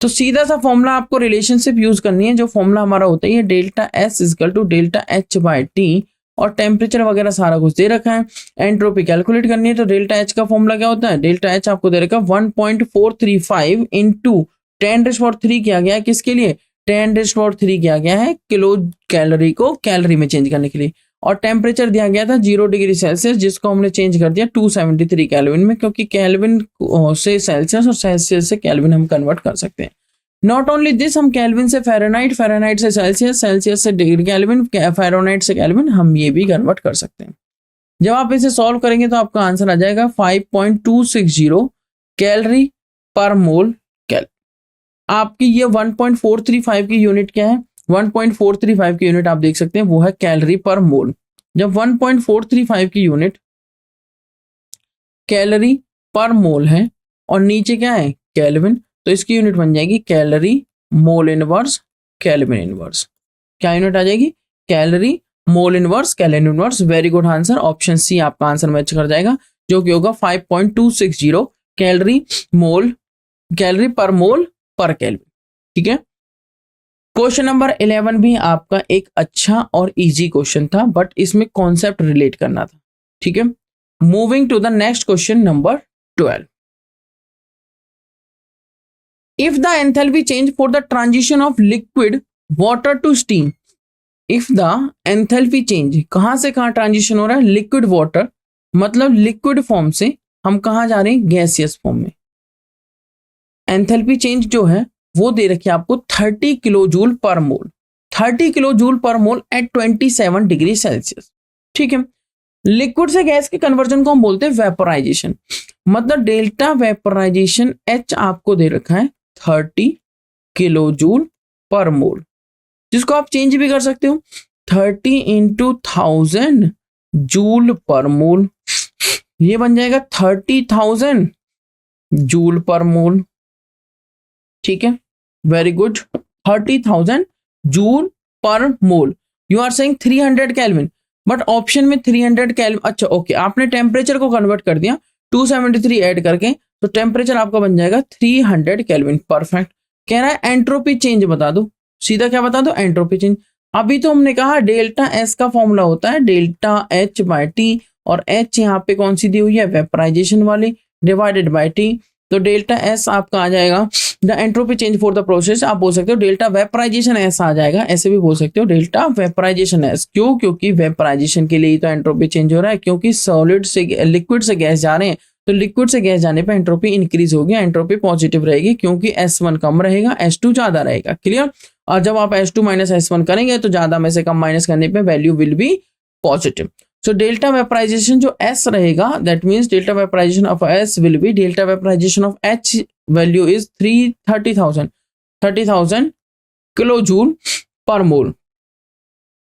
तो सीधा सा फॉर्मूला आपको रिलेशनशिप यूज करनी है, जो फॉर्मूला हमारा होता है delta S equal to delta H/T, और टेम्परेचर वगैरह सारा कुछ दे रखा है। एंट्रोपी कैलकुलेट करनी है तो डेल्टा H का फॉर्मूला क्या होता है, डेल्टा H आपको दे रखा है 1.435 इंटू 10⁻³ किया गया है, किसके लिए, 10⁻³ किया गया है किलो कैलोरी को कैलोरी में चेंज करने के लिए, और टेम्परेचर दिया गया था 0 डिग्री सेल्सियस, जिसको हमने चेंज कर दिया 273 केल्विन में, क्योंकि केल्विन से सेल्सियस और सेल्सियस से केल्विन हम कन्वर्ट कर सकते हैं। नॉट ओनली दिस, हम केल्विन से फ़ारेनहाइट, फ़ारेनहाइट से सेल्सियस, सेल्सियस से डिग्री केल्विन, फ़ारेनहाइट से केल्विन, हम ये भी कन्वर्ट कर सकते हैं। जब आप इसे सॉल्व करेंगे तो आपका आंसर आ जाएगा 5.260 कैलोरी पर मोल कैल। आपकी ये 1.435 की यूनिट क्या है? 1.435 की यूनिट आप देख सकते हैं वो है कैलोरी पर मोल। जब 1.435 की यूनिट कैलोरी पर मोल है और नीचे क्या है? केल्विन, तो इसकी यूनिट बन जाएगी calorie mole inverse kelvin inverse. क्या यूनिट आ जाएगी? Calorie mole inverse kelvin inverse. Very good answer, option C आपका आंसर मैच कर जाएगा, जो कि होगा 5.260 कैलोरी पर मोल पर केल्विन। ठीक है, क्वेश्चन नंबर 11 भी आपका एक अच्छा और इजी क्वेश्चन था, बट इसमें कॉन्सेप्ट रिलेट करना था। ठीक है, moving to the next question number 12। If the enthalpy change for the transition of liquid water to steam, if the enthalpy change, कहां से कहां ट्रांजिशन हो रहा है? लिक्विड वाटर, मतलब लिक्विड फॉर्म से हम कहां जा रहे हैं? गैसियस फॉर्म में। एंथैल्पी चेंज जो है वो दे रखी है आपको 30 किलो जूल पर मोल, 30 किलो जूल पर मोल एट 27 डिग्री सेल्सियस। ठीक है, लिक्विड से गैस के कन्वर्जन को हम बोलते हैं वेपोराइजेशन, मतलब डेल्टा वेपोराइजेशन एच आपको दे रखा है 30 किलो जूल पर मोल, जिसको आप चेंज भी कर सकते हो 30 इंटू 1000 जूल पर मोल, ये बन जाएगा 30,000 जूल पर मोल। ठीक है, वेरी गुड, 30,000 जूल पर mole. You are saying 300 kelvin, but option में 300 केल्विन, अच्छा ओके, आपने टेम्परेचर को कन्वर्ट कर दिया 273 ऐड करके, तो टेम्परेचर आपका बन जाएगा 300 केल्विन। परफेक्ट। कह रहा है एंट्रोपी चेंज बता दो, सीधा क्या बता दो? Entropy change. अभी तो हमने कहा डेल्टा एस का फॉर्मूला होता है डेल्टा एच बाय टी, और एच यहाँ पे कौन सी दी हुई है? वेपराइजेशन वाली, डिवाइडेड बाय टी, तो डेल्टा एस आपका आ जाएगा the entropy change for the process. आप बोल सकते हो डेल्टा वेपराइजेशन एस आ जाएगा, ऐसे भी बोल सकते हो डेल्टा वेपराइजेशन एस। क्यों? क्योंकि वेपराइजेशन के लिए ही तो एंट्रोपी चेंज हो रहा है, क्योंकि सॉलिड से लिक्विड से गैस जा रहे हैं, तो लिक्विड से गैस जाने पे एंट्रोपी इंक्रीज होगी, एंट्रोपी पॉजिटिव रहेगी, क्योंकि S1 कम रहेगा, S2 ज्यादा रहेगा। क्लियर? और जब आप S2 माइनस S1 करेंगे तो ज्यादा में से कम माइनस करने पे value will be positive. So delta vaporization जो S रहेगा, that means delta vaporization of S will be delta vaporization of H value is 30,000 kilo joule पर मोल।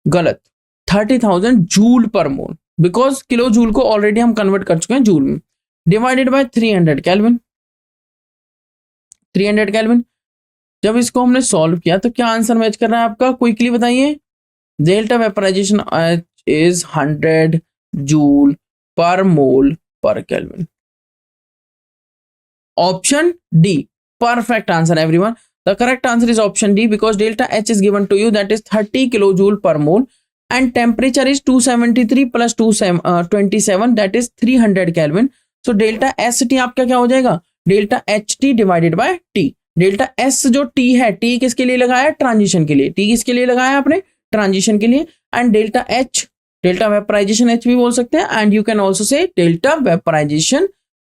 गलत, 30,000 जूल पर मोल, बिकॉज किलो जूल को already हम convert कर चुके हैं जूल में, डिवाइडेड बाय 300 केल्विन। 300 केल्विन जब इसको हमने सॉल्व किया तो क्या आंसर मैच कर रहा है आपका? क्विकली बताइए। डेल्टा वेपराइजेशन इज 100 जूल पर मोल पर kelvin. Option D, perfect answer everyone. The correct answer is option D, because delta H is given to you, that is 30 kilojoule per mole, and temperature is 273 plus 27, that is 300 Kelvin. So delta ST आपका क्या हो जाएगा? Delta HT divided by T। Delta S जो T है, T किसके लिए लगाया? Transition के लिए। T किसके लिए लगाया आपने? ट्रांजिशन के लिए। And delta H, delta vaporization H भी बोल सकते हैं, and you can also say delta vaporization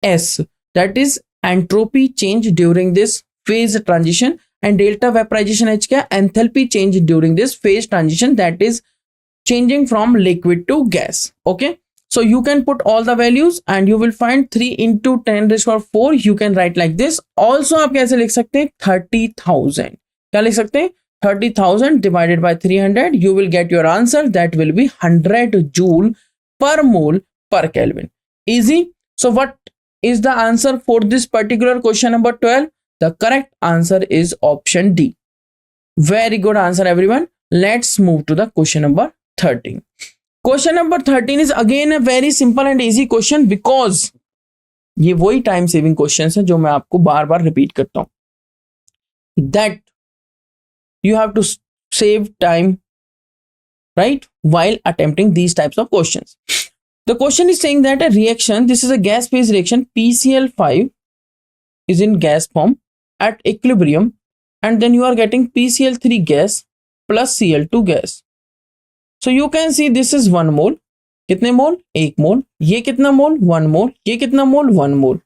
S, that is entropy change during this phase transition, and delta vaporization H क्या? enthalpy change during this phase transition, that is changing from liquid to gas. Okay, so you can put all the values and you will find 3 into 10 raised to 4. You can write like this. Also आप कैसे लिख सकते हैं? 30,000। क्या लिख सकते हैं? 30,000 divided by 300. You will get your answer, that will be 100 joule per mole per Kelvin. Easy. So what is the answer for this particular question number 12? The correct answer is option D. Very good answer everyone. Let's move to the question number 13. Question number 13 is again a very simple and easy question, because ये वही time saving question है जो मैं आपको बार बार repeat करता हूं, that you have to save time, right, while attempting these types of questions. The question is saying that a reaction, this is a gas phase reaction, PCl5 is in gas form at equilibrium, and then you are getting PCl3 gas plus Cl2 gas. So you can see this is 1 mole. कितने मोल? 1 मोल। ये कितना मोल? 1 मोल। ये कितना मोल? 1 मोल।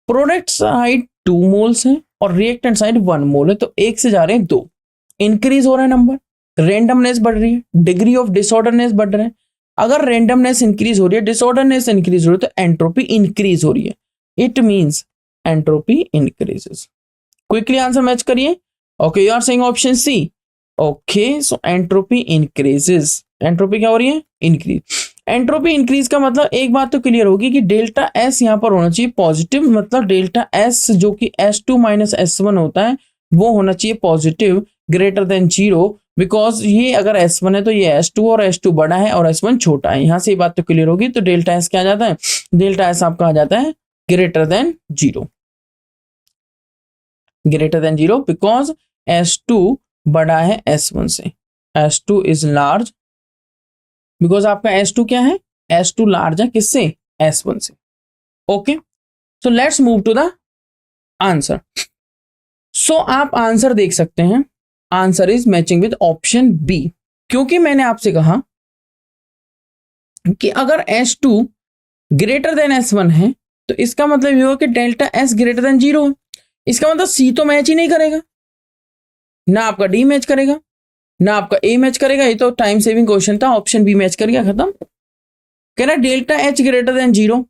Product side 2 moles हैं और reactant side 1 मोल है, तो 1 से जा रहे हैं 2। इंक्रीज हो रहा है नंबर, रेंडमनेस बढ़ रही है, डिग्री ऑफ डिसऑर्डरनेस बढ़ रहा है। अगर रेंडमनेस इंक्रीज हो रही है, डिसऑर्डरनेस इंक्रीज हो रही है, तो एंट्रोपी इंक्रीज हो रही है. It means entropy increases. Quickly answer match करिए. Okay, you are saying option C. Okay, so entropy increases. Entropy क्या हो रही है? इंक्रीज. एंट्रोपी इंक्रीज का मतलब एक बात तो क्लियर होगी कि डेल्टा एस यहाँ पर होना चाहिए पॉजिटिव, मतलब डेल्टा एस जो कि S2 माइनस S1 होता है वो होना चाहिए पॉजिटिव, ग्रेटर देन 0, बिकॉज ये अगर S1 है तो ये S2 और S2 बड़ा है और S1 छोटा है. यहाँ से ये बात तो क्लियर होगी. तो डेल्टा एस क्या आ जाता है? डेल्टा एस आपका आ जाता है greater than 0. Greater than 0 because S2 बड़ा है S1 से. S2 इज लार्ज बिकॉज आपका S2 क्या है? S2 लार्ज है किससे? S1 से. Okay, so let's move to the answer. So आप आंसर देख सकते हैं. Answer is matching with option B, क्योंकि मैंने आपसे कहा कि अगर S2 ग्रेटर देन S1 है तो इसका मतलब ये हो कि डेल्टा S ग्रेटर देन 0. इसका मतलब C तो मैच ही नहीं करेगा, ना आपका D मैच करेगा, ना आपका A मैच करेगा. ये तो टाइम सेविंग क्वेश्चन था. ऑप्शन बी मैच कर गया, खत्म. कह रहा है डेल्टा H ग्रेटर देन 0.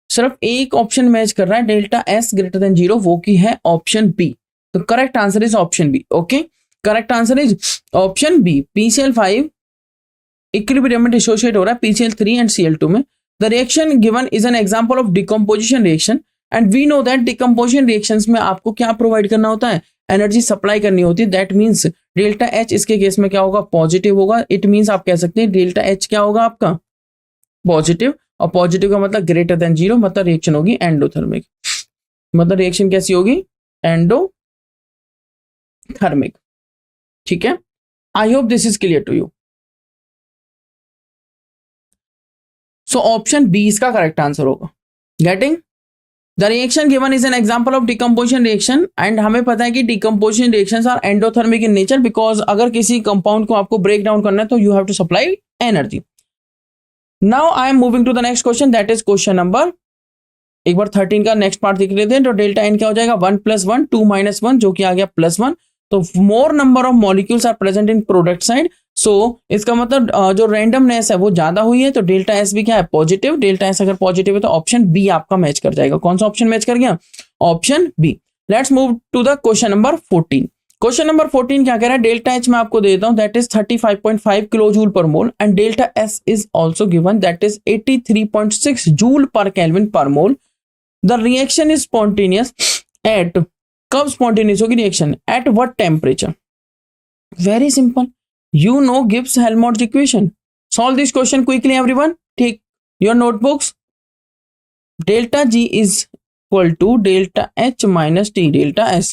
सिर्फ एक ऑप्शन मैच कर रहा है, डेल्टा S ग्रेटर देन 0, वो की है ऑप्शन बी. तो correct answer is option B. Okay, correct answer is option B. PCl5 equilibrium में डिसोशिएट हो रहा है PCl3 एंड Cl2 में. The reaction given is an example of decomposition reaction and we know that decomposition reactions में आपको क्या provide करना होता है? एनर्जी सप्लाई करनी होती है. दैट मीन्स डेल्टा H इसके केस में क्या होगा? पॉजिटिव होगा. इट मीन्स आप कह सकते हैं डेल्टा H क्या होगा आपका? पॉजिटिव. और पॉजिटिव का मतलब ग्रेटर देन 0, मतलब रिएक्शन होगी एंडोथर्मिक. मतलब रिएक्शन कैसी होगी? एंडोथर्मिक. ठीक है, I hope this is clear to you. So option B इसका करेक्ट आंसर होगा. Getting? The reaction given is an example of decomposition reaction and हमें पता है कि decomposition reactions are endothermic in nature because अगर किसी कंपाउंड को आपको ब्रेक डाउन करना है तो you have to supply energy. Now I am moving to the next question, that is question number, एक बार 13 का नेक्स्ट पार्ट देख लेते हैं. तो डेल्टा एन क्या हो जाएगा? 1 + 1 2 - 1 जो कि आ गया +1. तो more number of molecules are present in product side. So इसका मतलब जो रैंडमनेस है वो ज्यादा हुई है. तो डेल्टा एस भी क्या है? पॉजिटिव. डेल्टा एस अगर पॉजिटिव है तो ऑप्शन बी आपका मैच कर जाएगा. कौन सा ऑप्शन मैच कर गया? Option B. Let's move to the question number 14. Question number 14 क्या कह रहा है? डेल्टा एच मैं आपको दे देता हूं, दैट इज 35.5 किलो जूल पर mole and delta S is also given, that is 83.6 joule per kelvin per mole. The reaction is spontaneous at, कब स्पॉन्टेनियस होगी reaction? At what temperature? Very simple, you know Gibbs-Helmholtz equation. Solve this question quickly everyone. Take your notebooks. Delta G is equal to delta H minus T delta S.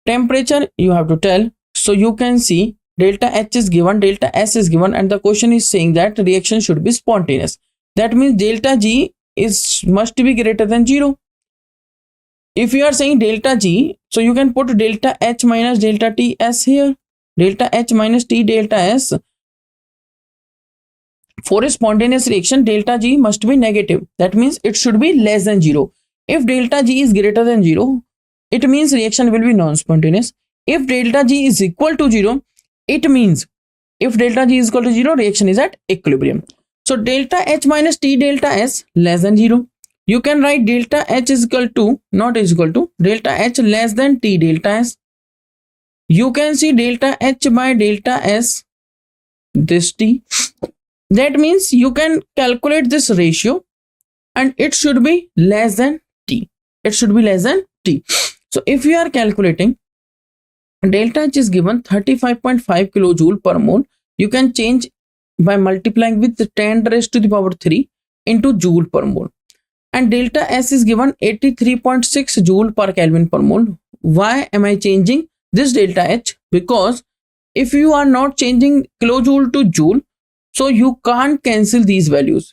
Temperature you have to tell. So you can see delta H is given, delta S is given, and the question is saying that reaction should be spontaneous. That means delta G must be greater than 0. If you are saying delta G, so you can put delta H minus delta T S here. Delta H minus T delta S. For a spontaneous reaction, delta G must be negative. That means it should be less than 0. If delta G is greater than 0, it means reaction will be non-spontaneous. If delta G is equal to 0, it means if delta G is equal to 0, reaction is at equilibrium. So delta H minus T delta S less than 0. You can write delta H is equal to, not is equal to, delta H less than T delta S. You can see delta H by delta S, this T. That means you can calculate this ratio and it should be less than T. It should be less than T. So if you are calculating, delta H is given 35.5 kilojoule per mole. You can change by multiplying with 10 raised to the power 3 into joule per mole. And delta S is given 83.6 joule per Kelvin per mole. Why am I changing this delta H? Because if you are not changing kilojoule to joule, so you can't cancel these values.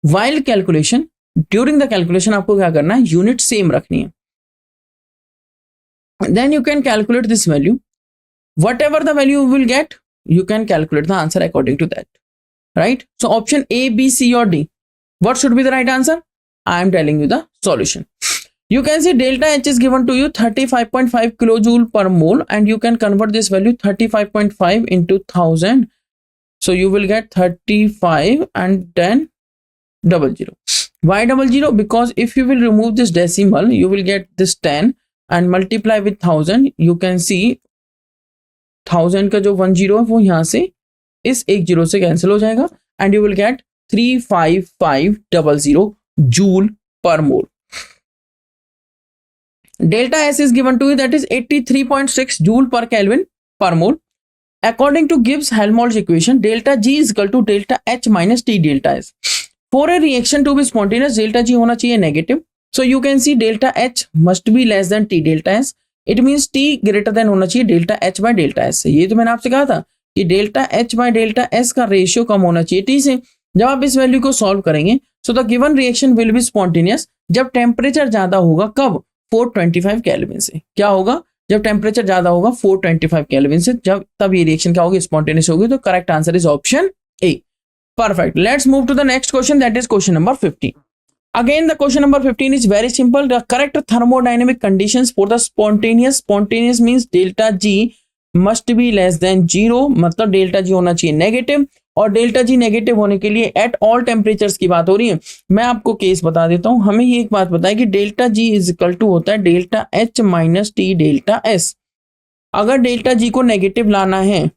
While calculation, during the calculation आपको क्या करना है? Unit same रखनी है. Then you can calculate this value. Whatever the value you will get, you can calculate the answer according to that. Right? So option A, B, C or D. What should be the right answer? I am telling you the solution. You can see delta H is given to you 35.5 kilojoule per mole and you can convert this value 35.5 into 1000. So you will get 35 and then 00. Why 00? Because if you will remove this decimal, you will get this 10 and multiply with 1000. You can see 1000 का जो 10 है वो यहाँ से इस एक zero से cancel हो जाएगा and you will get 35500 joule per mole. Delta S is given to you, that is 83.6 joule per Kelvin per mole. According to Gibbs-Helmholtz equation, delta G is equal to delta H minus T delta S. For a reaction to be spontaneous, delta G होना चाहिए negative. So you can see delta H must be less than T delta S. It means T greater than होना चाहिए delta H by delta S से. ये तो मैंने आपसे कहा था कि delta H by delta S का रेशियो कम होना चाहिए T से. जब आप इस वैल्यू को सॉल्व करेंगे, so the given reaction will be spontaneous जब टेम्परेचर ज्यादा होगा. कब? 425 केल्विन से. क्या होगा? जब टेम्परेचर ज्यादा होगा 425 केल्विन से, जब तब ये रिएक्शन क्या होगी? स्पॉन्टेनियस होगी. तो correct answer is option A. Perfect. Let's move to the next question, that is question number 15. Again, the question number 15 is very simple. The correct thermodynamic conditions for the spontaneous means delta G must be less than 0, मतलब delta जी होना चाहिए negative. और delta G negative होने के लिए at all temperatures की बात हो रही है. मैं आपको केस बता देता हूं. हमें ये एक बात बताए कि delta G is equal to होता है delta H minus T delta S. अगर डेल्टा जी को नेगेटिव लाना है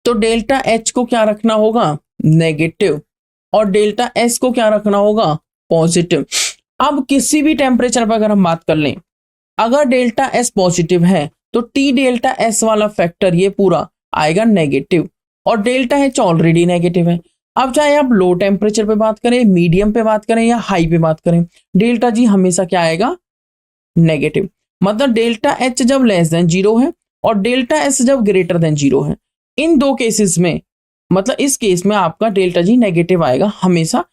तो डेल्टा एच को क्या रखना होगा? नेगेटिव. और डेल्टा एस को क्या रखना होगा? पॉजिटिव. अब किसी भी टेम्परेचर पर अगर हम बात कर लें, अगर डेल्टा एस पॉजिटिव है तो टी डेल्टा एस वाला फैक्टर ये पूरा आएगा नेगेटिव, और डेल्टा एच ऑलरेडी नेगेटिव है. अब चाहे आप लो टेम्परेचर पे बात करें, मीडियम पे बात करें या हाई पे बात करें, डेल्टा जी हमेशा क्या आएगा? नेगेटिव. मतलब डेल्टा एच जब लेस देन 0 है और डेल्टा एस जब ग्रेटर देन 0 है, इन दो केसेस में, मतलब इस केस में आपका डेल्टा जी नेगेटिव आएगा हमेशा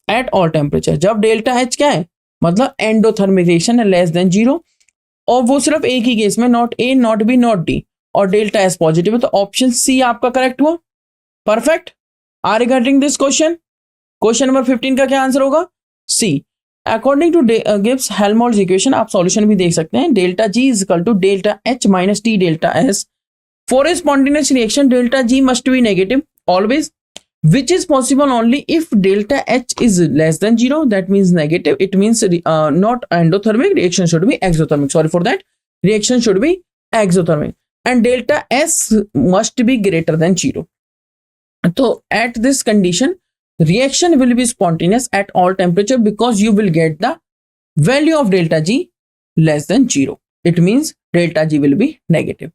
एट ऑल टेम्परेचर. जब डेल्टा एच क्या है? मतलब एंडोथर्मिक रिएक्शन है लेस देन 0, और वो सिर्फ एक ही केस में, not A not B not D, और डेल्टा एस पॉजिटिव है. तो ऑप्शन सी आपका करेक्ट हुआ. Perfect. Are you getting this question? Question number 15 का क्या आंसर होगा? C. According to Gibbs Helmholtz equation, आप सॉल्यूशन भी देख सकते हैं. Delta G is equal to delta H minus T delta S. For a spontaneous reaction delta G must be negative always, which is possible only if delta H is less than 0. That means negative. It means not endothermic. Reaction should be exothermic. Sorry for that. Reaction should be exothermic. And delta S must be greater than 0. So at this condition, reaction will be spontaneous at all temperature because you will get the value of delta G less than 0. It means delta G will be negative.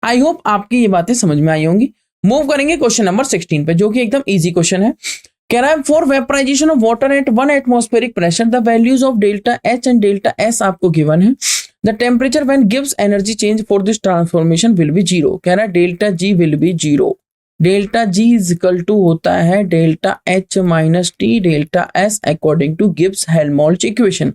I hope आपकी ये बातें समझ में आई होंगी. Move करेंगे question number 16 पे, जो कि एकदम इजी क्वेश्चन है. कह रहा है for vaporization of water at 1 atmospheric pressure the values of delta H and delta S आपको गिवन है. The temperature when gives energy change for this transformation will be 0. कह रहा है delta G will be 0. Delta G is equal to होता है delta H minus T delta S according to Gibbs Helmholtz equation.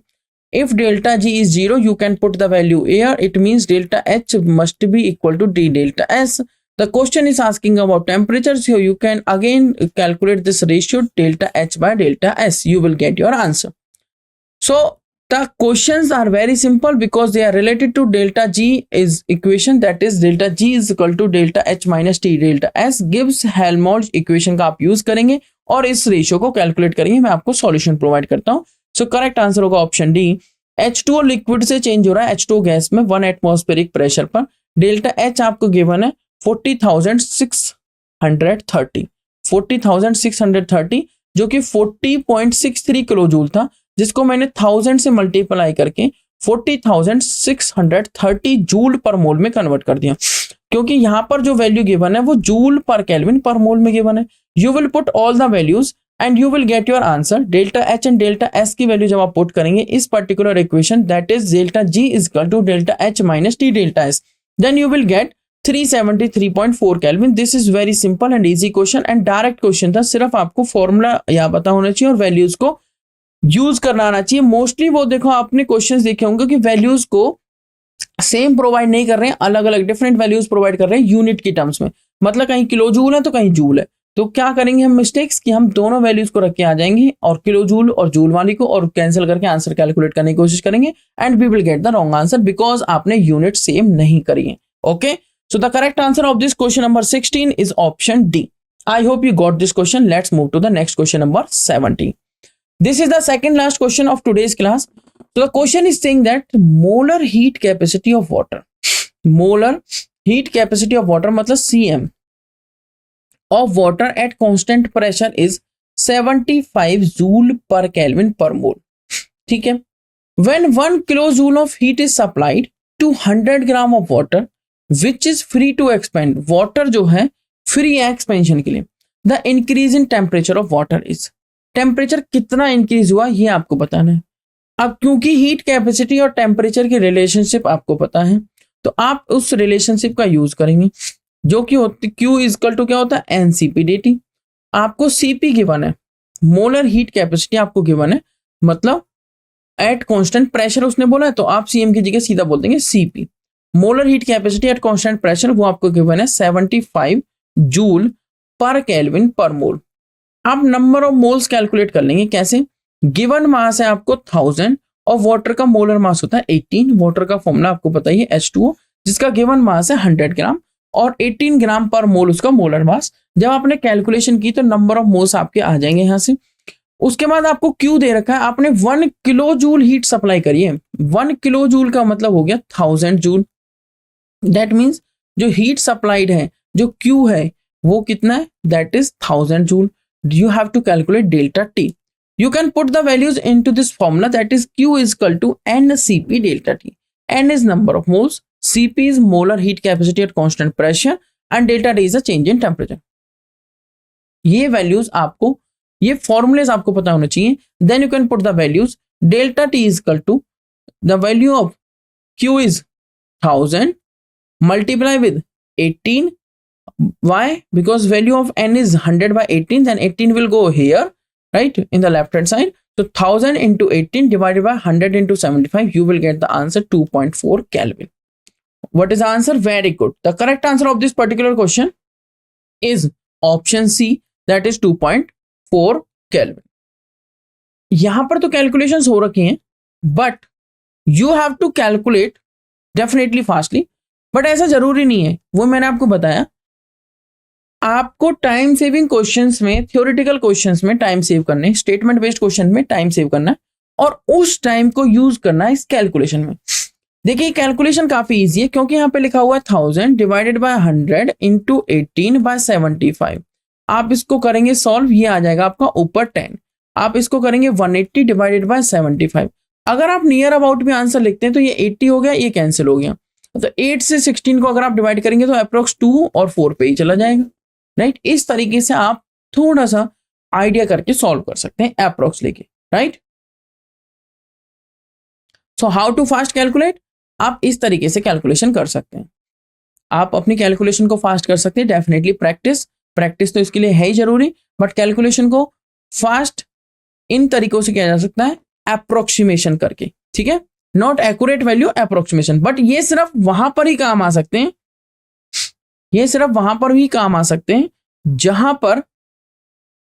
If delta G is 0, you can put the value here. It means delta H must be equal to D delta S. The question is asking about temperature, so you can again calculate this ratio delta H by delta S. You will get your answer. So the questions are very simple because they are related to delta G is equation, that is delta G is equal to delta H minus T delta S. Gibbs Helmholtz equation का आप use करेंगे और इस ratio को calculate करेंगे. मैं आपको solution provide करता हूँ. सो करेक्ट आंसर होगा ऑप्शन डी. H2O लिक्विड से चेंज हो रहा है H2O गैस में 1 एटमॉस्फेरिक प्रेशर पर. डेल्टा H आपको गिवन है 40,630 जो कि 40.63 किलो जूल था, जिसको मैंने 1000 से मल्टीप्लाई करके 40,630 जूल पर मोल में कन्वर्ट कर दिया. क्योंकि यहाँ पर जो वैल्यू गिवन है वो जूल पर केल्विन पर मोल में गिवन है. You will put all the values and you will get your answer. Delta H and delta S की वैल्यू जब आप पुट करेंगे इस particular equation, that is delta G is equal to delta H minus T delta S, then you will get 373.4 Kelvin. This is very simple and easy question and direct question था. सिर्फ आपको formula या पता होना चाहिए और values को use करना आना चाहिए. मोस्टली वो देखो आपने क्वेश्चंस देखे होंगे कि वैल्यूज को सेम प्रोवाइड नहीं कर रहे हैं, अलग अलग डिफरेंट वैल्यूज प्रोवाइड कर रहे हैं यूनिट की टर्म्स में. मतलब कहीं किलो जूल है तो कहीं जूल है. तो क्या करेंगे हम मिस्टेक्स कि हम दोनों वैल्यूज को रख के आ जाएंगे और किलो जूल और जूल वाली को और कैंसिल करके आंसर कैलकुलेट करने की कोशिश करेंगे and we will get the wrong answer because आपने यूनिट सेम नहीं करी है. Okay, so the correct answer of this question number 16 is option D. I hope you got this question. Let's move to the next question number 70. This is the second last question of today's class. So the question is saying that molar heat capacity of water. Molar heat capacity of water मतलब CM of water at constant pressure is 75 joule per Kelvin per mole. ठीक है. When 1 kilojoule of heat is supplied to 100 gram of water which is free to expand. water जो है free है expansion के लिए. The increase in temperature of water is. Temperature कितना increase हुआ ये आपको बताना है. अब क्योंकि हीट कैपेसिटी और टेम्परेचर की रिलेशनशिप आपको पता है तो आप उस रिलेशनशिप का यूज करेंगे जो कि होती Q इक्वल टू क्या होता है एनसीपी dt. आपको सीपी गिवन है, मोलर हीट कैपेसिटी आपको गिवन है, मतलब एट कांस्टेंट प्रेशर उसने बोला है तो आप सीएम की जगह सीधा बोल देंगे CP. Molar heat capacity at constant pressure वो आपको गिवन है 75 जूल पर केल्विन पर मोल. आप नंबर ऑफ मोल्स कैलकुलेट कर लेंगे. कैसे? गिवन मास है आपको 1000 और वाटर का मोलर मास होता है 18. वाटर का फॉर्मूला आपको पता ही है H2O जिसका गिवन मास है 100 ग्राम और 18 ग्राम पर मोल उसका मोलर मास. जब आपने कैलकुलेशन की तो नंबर ऑफ मोल्स आपके आ जाएंगे यहां से. उसके बाद आपको क्यू दे रखा है, आपने 1 किलो जूल हीट सप्लाई करी है. 1 किलो जूल का मतलब हो गया 1000 जूल. दैट मीन्स जो हीट सप्लाइड है जो क्यू है वो कितना है, that is 1000 joule. You have to calculate delta T. You can put the values into this formula, that is Q is equal to NCP delta T. N is number of moles, CP is molar heat capacity at constant pressure and delta T is a change in temperature. ये values आपको, ये formulas आपको पता होना चाहिए. Then you can put the values. Delta T is equal to the value of Q is 1000 multiply with 18. Why? Because value of N is 100 by 18, then 18 will go here. Right in the left hand side. So 1000 into 18 divided by 100 into 75, you will get the answer 2.4 Kelvin. What is the answer? Very good. The correct answer of this particular question is option C, that is 2.4 Kelvin. यहां पर तो calculations हो रखी हैं but you have to calculate definitely fastly. But ऐसा जरूरी नहीं है, वो मैंने आपको बताया. आपको टाइम सेविंग क्वेश्चंस में, थ्योरेटिकल क्वेश्चंस में टाइम सेव करने, स्टेटमेंट बेस्ड क्वेश्चन में टाइम सेव करना है और उस टाइम को यूज करना है इस कैलकुलेशन में. देखिए कैलकुलेशन काफी इजी है क्योंकि यहाँ पे लिखा हुआ है 1000 डिवाइडेड बाय 100 इंटू 18 बाय 75. आप इसको करेंगे सॉल्व, ये आ जाएगा आपका ऊपर 10. आप इसको करेंगे 180 डिवाइडेड बाय 75. अगर आप नियर अबाउट में आंसर लिखते हैं तो ये 80 हो गया, ये कैंसिल हो गया. तो 8 से 16 को अगर आप डिवाइड करेंगे तो अप्रोक्स 2 और 4 पे ही चला जाएगा. राइट इस तरीके से आप थोड़ा सा आइडिया करके सॉल्व कर सकते हैं अप्रोक्स लेके. Right so how to fast calculate, आप इस तरीके से कैलकुलेशन कर सकते हैं. आप अपनी कैलकुलेशन को फास्ट कर सकते हैं. डेफिनेटली प्रैक्टिस तो इसके लिए है ही जरूरी, बट कैलकुलेशन को फास्ट इन तरीकों से किया जा सकता है अप्रोक्सीमेशन करके. ठीक है, not accurate value, approximation. But ये सिर्फ वहां पर ही काम आ सकते हैं, ये सिर्फ वहां पर ही काम आ सकते हैं जहां पर,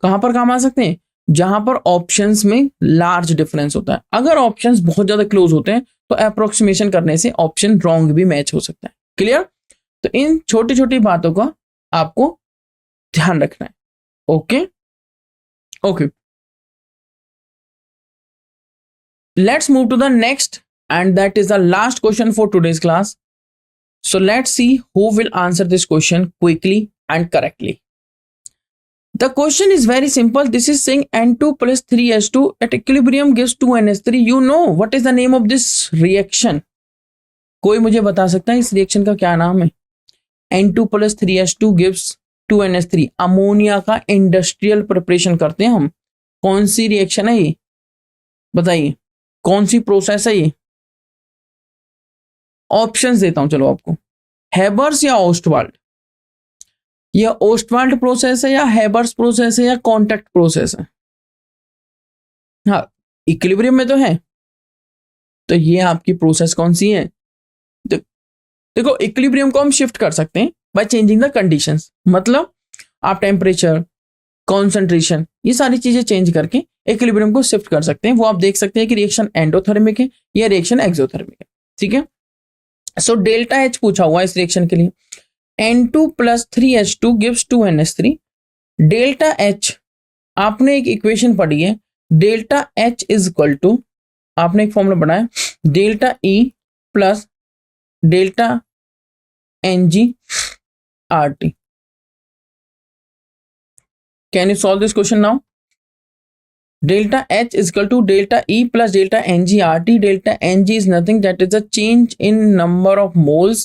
कहां पर काम आ सकते हैं, जहां पर ऑप्शंस में लार्ज डिफरेंस होता है. अगर ऑप्शंस बहुत ज्यादा क्लोज होते हैं तो अप्रोक्सीमेशन करने से ऑप्शन रॉन्ग भी मैच हो सकता है. क्लियर? तो इन छोटी छोटी बातों का आपको ध्यान रखना है. Okay okay, let's move to the next and that is the last question for today's class. So let's see who will answer this question quickly and correctly. The question is very simple. This is saying N2 plus 3H2 at equilibrium gives 2NH3. You know what is the name of this reaction? कोई मुझे बता सकता है इस reaction का क्या नाम है? N2 plus 3H2 gives 2NH3. Ammonia का इंडस्ट्रियल प्रिपरेशन करते हैं हम. कौन सी रिएक्शन है ये बताइए, कौन सी प्रोसेस है ये? ऑप्शंस देता हूं चलो आपको. हैबर्स या ओस्टवाल्ड? ये ओस्टवाल्ड प्रोसेस है या हैबर्स प्रोसेस है या कॉन्टैक्ट प्रोसेस है? हाँ, इक्विलिब्रियम में तो है. तो ये आपकी प्रोसेस कौन सी है? देखो इक्विलिब्रियम को हम शिफ्ट कर सकते हैं बाय चेंजिंग द कंडीशंस. मतलब आप टेम्परेचर, कॉन्सेंट्रेशन, ये सारी चीजें चेंज करके इक्विलिब्रियम को शिफ्ट कर सकते हैं. वो आप देख सकते हैं कि रिएक्शन एंडोथर्मिक है या रिएक्शन एक्सोथर्मिक है. ठीक है, सो डेल्टा एच पूछा हुआ इस रिएक्शन के लिए. N2 plus 3H2 gives 2NH3. Delta H, आपने एक इक्वेशन पढ़ी है, delta H is equal to, आपने एक फॉर्मूला बनाया, delta E plus delta N G R T. Can you solve this question now? Delta H is equal to delta E plus delta NgRT. Delta Ng is nothing, that is a change in number of moles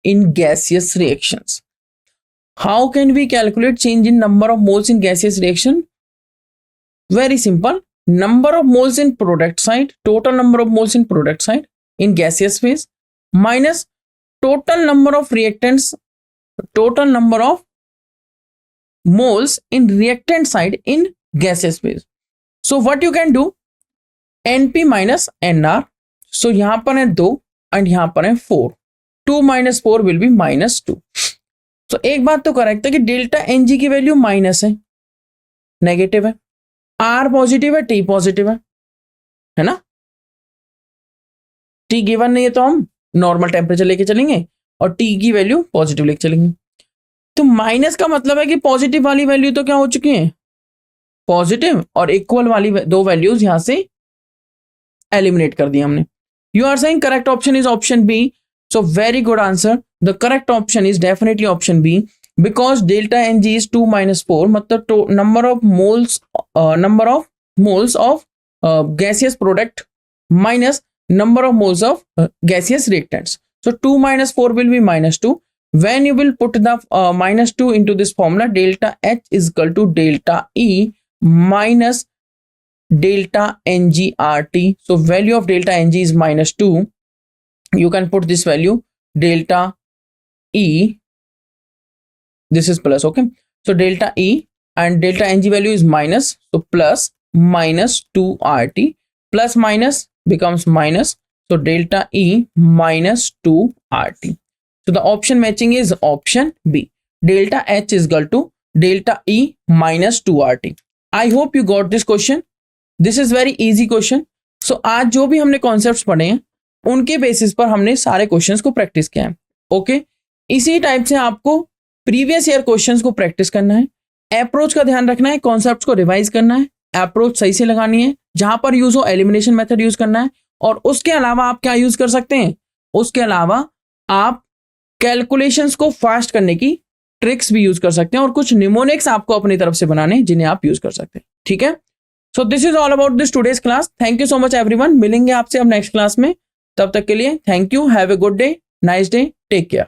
in gaseous reactions. How can we calculate change in number of moles in gaseous reaction? Very simple. Number of moles in product side, total number of moles in product side in gaseous phase, minus total number of reactants, total number of moles in reactant side in gaseous phase. So what you can do, NP minus NR. So यहां पर है 2 and यहां पर है 4. 2 minus 4 will be -2. So एक बात तो correct है कि डेल्टा Ng की वैल्यू माइनस है, नेगेटिव है, R पॉजिटिव है, T पॉजिटिव है ना. T गिवन नहीं है तो हम नॉर्मल टेम्परेचर लेके चलेंगे और T की वैल्यू पॉजिटिव लेके चलेंगे. तो माइनस का मतलब है कि पॉजिटिव वाली वैल्यू तो क्या हो चुकी है, पॉजिटिव, और इक्वल वाली दो वैल्यूज यहां से एलिमिनेट कर दी हमने. You are saying correct option is option B. So very good answer. The correct option is definitely option B, because delta N G is 2 - 4, मतलब number of moles of gaseous product minus number of moles of gaseous reactants. So 2 - 4 will be -2. When you will put the -2 into this formula, delta H is equal to delta E minus delta NgRT. So value of delta Ng is -2. You can put this value delta E. This is plus, okay? So delta E and delta Ng value is minus. So plus -2 RT plus minus becomes minus. So delta E -2 RT. So the option matching is option B. Delta H is equal to delta E -2 RT. I hope you got this question. This is very easy question. So आज जो भी हमने concepts पढ़े हैं उनके basis पर हमने सारे क्वेश्चंस को प्रैक्टिस किया है. ओके, इसी टाइप से आपको प्रीवियस ईयर क्वेश्चंस को प्रैक्टिस करना है. अप्रोच का ध्यान रखना है, कॉन्सेप्ट्स को रिवाइज करना है, अप्रोच सही से लगानी है, जहां पर यूज हो एलिमिनेशन मेथड यूज करना है. और उसके अलावा आप क्या यूज कर सकते हैं, उसके अलावा आप कैलकुलेशंस को फास्ट करने की ट्रिक्स भी यूज कर सकते हैं और कुछ निमोनिक्स आपको अपनी तरफ से बनाने जिन्हें आप यूज कर सकते हैं. ठीक है, so this is all about this today's class. Thank you so much everyone. मिलेंगे आपसे अब नेक्स्ट क्लास में. तब तक के लिए thank you. Have a good day, nice day, take care.